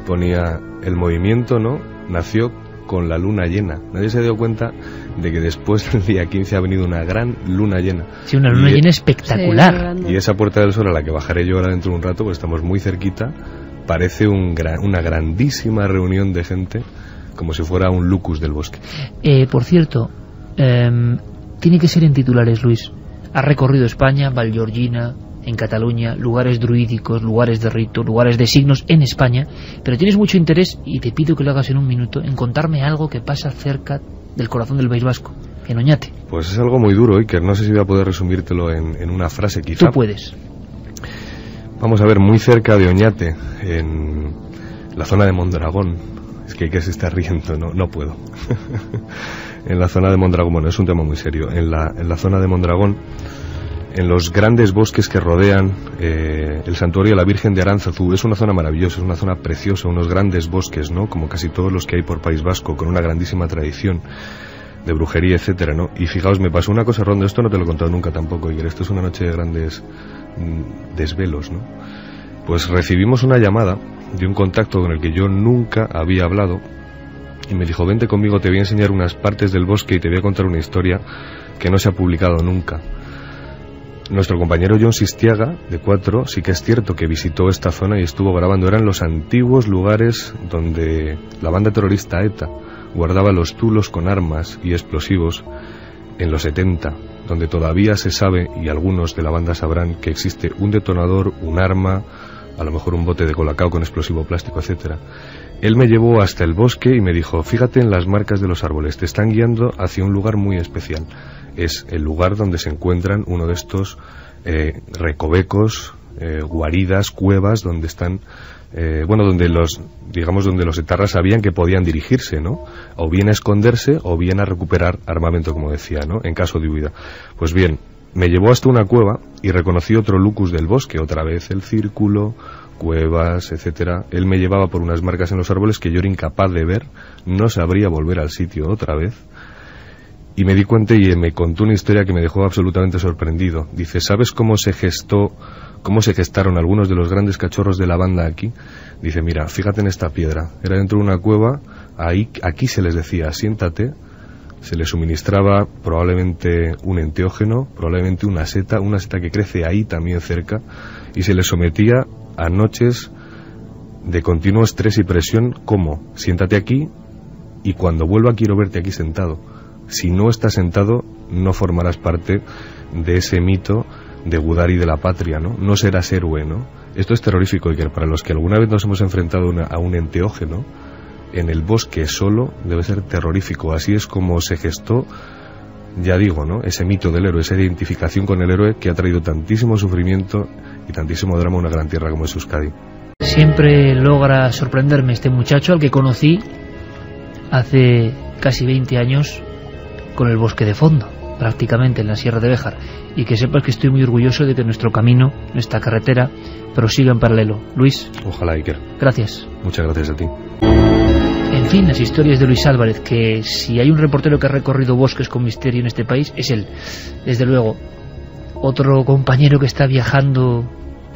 Ponía, el movimiento, ¿no?, nació con la luna llena. Nadie se dio cuenta de que después del día 15 ha venido una gran luna llena. Sí, una luna llena espectacular. Sí, y esa Puerta del Sol, a la que bajaré yo ahora dentro de un rato, pues estamos muy cerquita, parece una grandísima reunión de gente, como si fuera un lucus del bosque. Por cierto, tiene que ser en titulares, Luis. Has recorrido España, Vallgorgina, en Cataluña, lugares druídicos, lugares de rito, lugares de signos en España, pero tienes mucho interés, y te pido que lo hagas en un minuto, en contarme algo que pasa cerca del corazón del País Vasco, en Oñate. Pues es algo muy duro, Iker, no sé si voy a poder resumírtelo en una frase, quizá. Tú puedes. Vamos a ver, muy cerca de Oñate, en la zona de Mondragón. Es que se está riendo, no puedo. En la zona de Mondragón, bueno, es un tema muy serio. En la zona de Mondragón, en los grandes bosques que rodean el santuario de la Virgen de Aránzazu, es una zona maravillosa, es una zona preciosa, unos grandes bosques, ¿no? Como casi todos los que hay por País Vasco, con una grandísima tradición de brujería, etcétera, ¿no? Y fijaos, me pasó una cosa, Rondo, esto no te lo he contado nunca tampoco, Iker, esto es una noche de grandes desvelos, ¿no? Pues recibimos una llamada de un contacto con el que yo nunca había hablado y me dijo, vente conmigo, te voy a enseñar unas partes del bosque y te voy a contar una historia que no se ha publicado nunca. Nuestro compañero John Sistiaga, de 4, sí que es cierto que visitó esta zona y estuvo grabando. Eran los antiguos lugares donde la banda terrorista ETA guardaba los tulos con armas y explosivos en los 70, donde todavía se sabe, y algunos de la banda sabrán, que existe un detonador, un arma, a lo mejor un bote de colacao con explosivo plástico, etcétera. Él me llevó hasta el bosque y me dijo, fíjate en las marcas de los árboles, te están guiando hacia un lugar muy especial. Es el lugar donde se encuentran uno de estos recovecos, guaridas, cuevas, donde están, donde los etarras sabían que podían dirigirse, ¿no? O bien a esconderse o bien a recuperar armamento, como decía, ¿no? En caso de huida. Pues bien, me llevó hasta una cueva y reconocí otro lucus del bosque, otra vez el círculo, cuevas, etcétera. Él me llevaba por unas marcas en los árboles que yo era incapaz de ver, no sabría volver al sitio otra vez. Y me di cuenta y me contó una historia que me dejó absolutamente sorprendido. Dice, ¿sabes cómo se gestaron algunos de los grandes cachorros de la banda aquí? Dice, mira, fíjate en esta piedra. Era dentro de una cueva, aquí se les decía, siéntate. Se les suministraba probablemente un enteógeno, probablemente una seta que crece ahí también cerca, y se les sometía a noches de continuo estrés y presión, como, siéntate aquí y cuando vuelva quiero verte aquí sentado. Si no estás sentado, no formarás parte de ese mito de Gudari de la patria, ¿no? No serás héroe, ¿no? Esto es terrorífico, Iker, para los que alguna vez nos hemos enfrentado a un enteógeno, en el bosque solo debe ser terrorífico. Así es como se gestó, ya digo, ¿no? Ese mito del héroe, esa identificación con el héroe que ha traído tantísimo sufrimiento y tantísimo drama a una gran tierra como es Euskadi. Siempre logra sorprenderme este muchacho al que conocí hace casi 20 años con el bosque de fondo, prácticamente en la Sierra de Béjar, y que sepas que estoy muy orgulloso de que nuestro camino, nuestra carretera, prosiga en paralelo. Luis. Ojalá, Iker. Gracias. Muchas gracias a ti. En fin, las historias de Luis Álvarez, que si hay un reportero que ha recorrido bosques con misterio en este país, es él. Desde luego, otro compañero que está viajando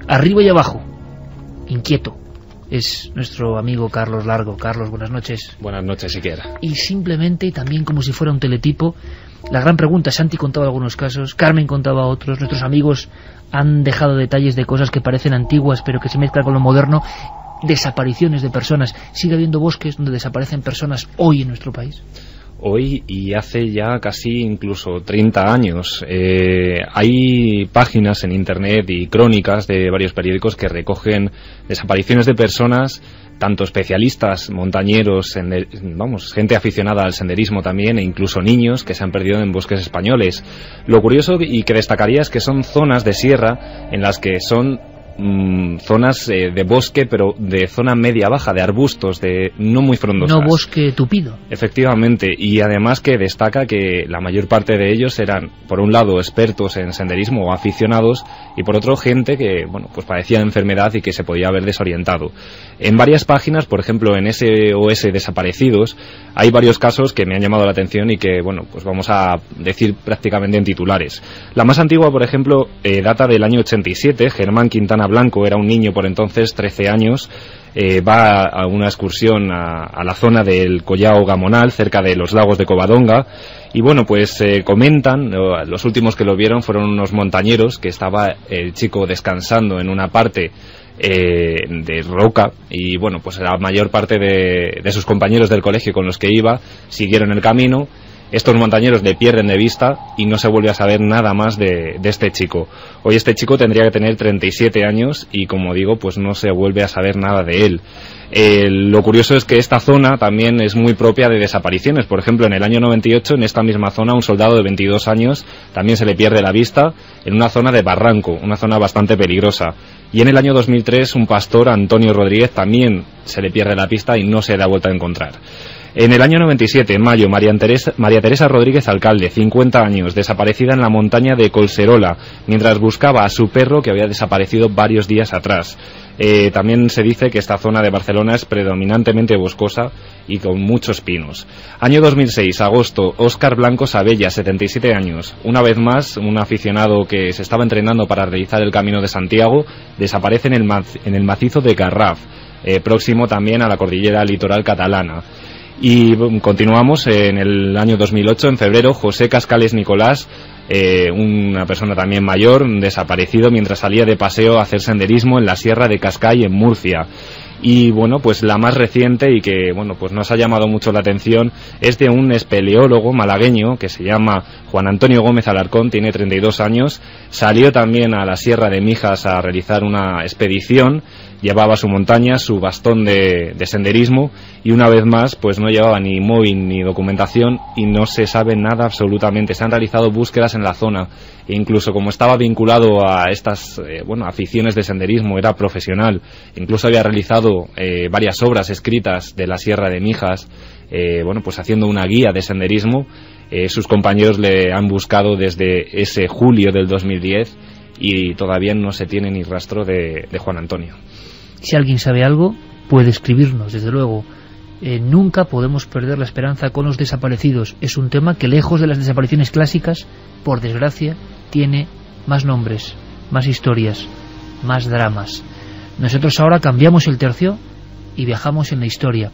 arriba y abajo, inquieto, es nuestro amigo Carlos Largo. Carlos, buenas noches. Buenas noches, siquiera. Y simplemente, también como si fuera un teletipo, la gran pregunta, Santi contaba algunos casos, Carmen contaba otros, nuestros amigos han dejado detalles de cosas que parecen antiguas pero que se mezclan con lo moderno, desapariciones de personas. ¿Sigue habiendo bosques donde desaparecen personas hoy en nuestro país? Hoy y hace ya casi incluso 30 años. Hay páginas en internet y crónicas de varios periódicos que recogen desapariciones de personas, tanto especialistas, montañeros, gente aficionada al senderismo también, e incluso niños que se han perdido en bosques españoles. Lo curioso y que destacaría es que son zonas de sierra en las que son zonas de bosque, pero de zona media-baja, de arbustos, de no muy frondosas. No bosque tupido. Efectivamente, y además que destaca que la mayor parte de ellos eran, por un lado, expertos en senderismo o aficionados, y por otro, gente que, pues padecía de enfermedad y que se podía haber desorientado. En varias páginas, por ejemplo, en SOS Desaparecidos, hay varios casos que me han llamado la atención y que, pues vamos a decir prácticamente en titulares. La más antigua, por ejemplo, data del año 87. Germán Quintana Blanco era un niño por entonces, 13 años, va a una excursión a la zona del Collao Gamonal, cerca de los lagos de Covadonga, y comentan, los últimos que lo vieron fueron unos montañeros, que estaba el chico descansando en una parte de roca, y la mayor parte de sus compañeros del colegio con los que iba siguieron el camino, Estos montañeros le pierden de vista y no se vuelve a saber nada más de este chico. Hoy este chico tendría que tener 37 años y, como digo, pues no se vuelve a saber nada de él. Lo curioso es que esta zona también es muy propia de desapariciones. Por ejemplo, en el año 98, en esta misma zona, un soldado de 22 años también se le pierde la vista en una zona de barranco, una zona bastante peligrosa. Y en el año 2003, un pastor, Antonio Rodríguez, también se le pierde la pista y no se da vuelta a encontrar. En el año 97, en mayo, María Teresa Rodríguez Alcalde, 50 años, desaparecida en la montaña de Colserola, mientras buscaba a su perro que había desaparecido varios días atrás. También se dice que esta zona de Barcelona es predominantemente boscosa y con muchos pinos. Año 2006, agosto, Óscar Blanco Sabella, 77 años. Una vez más, un aficionado que se estaba entrenando para realizar el Camino de Santiago desaparece en el macizo de Garraf, próximo también a la cordillera litoral catalana. Y continuamos en el año 2008, en febrero, José Cascales Nicolás, una persona también mayor, desaparecido mientras salía de paseo a hacer senderismo en la Sierra de Cascay, en Murcia. Y bueno, pues la más reciente y que bueno, pues nos ha llamado mucho la atención es de un espeleólogo malagueño que se llama Juan Antonio Gómez Alarcón, tiene 32 años, salió también a la Sierra de Mijas a realizar una expedición, llevaba su montaña, su bastón de senderismo y una vez más pues no llevaba ni móvil ni documentación y no se sabe nada absolutamente. Se han realizado búsquedas en la zona e incluso como estaba vinculado a estas aficiones de senderismo, era profesional, incluso había realizado varias obras escritas de la Sierra de Mijas, pues haciendo una guía de senderismo. Sus compañeros le han buscado desde ese julio del 2010 y todavía no se tiene ni rastro de Juan Antonio. Si alguien sabe algo, puede escribirnos, desde luego. Nunca podemos perder la esperanza con los desaparecidos. Es un tema que, lejos de las desapariciones clásicas, por desgracia, tiene más nombres, más historias, más dramas. Nosotros ahora cambiamos el tercio y viajamos en la historia.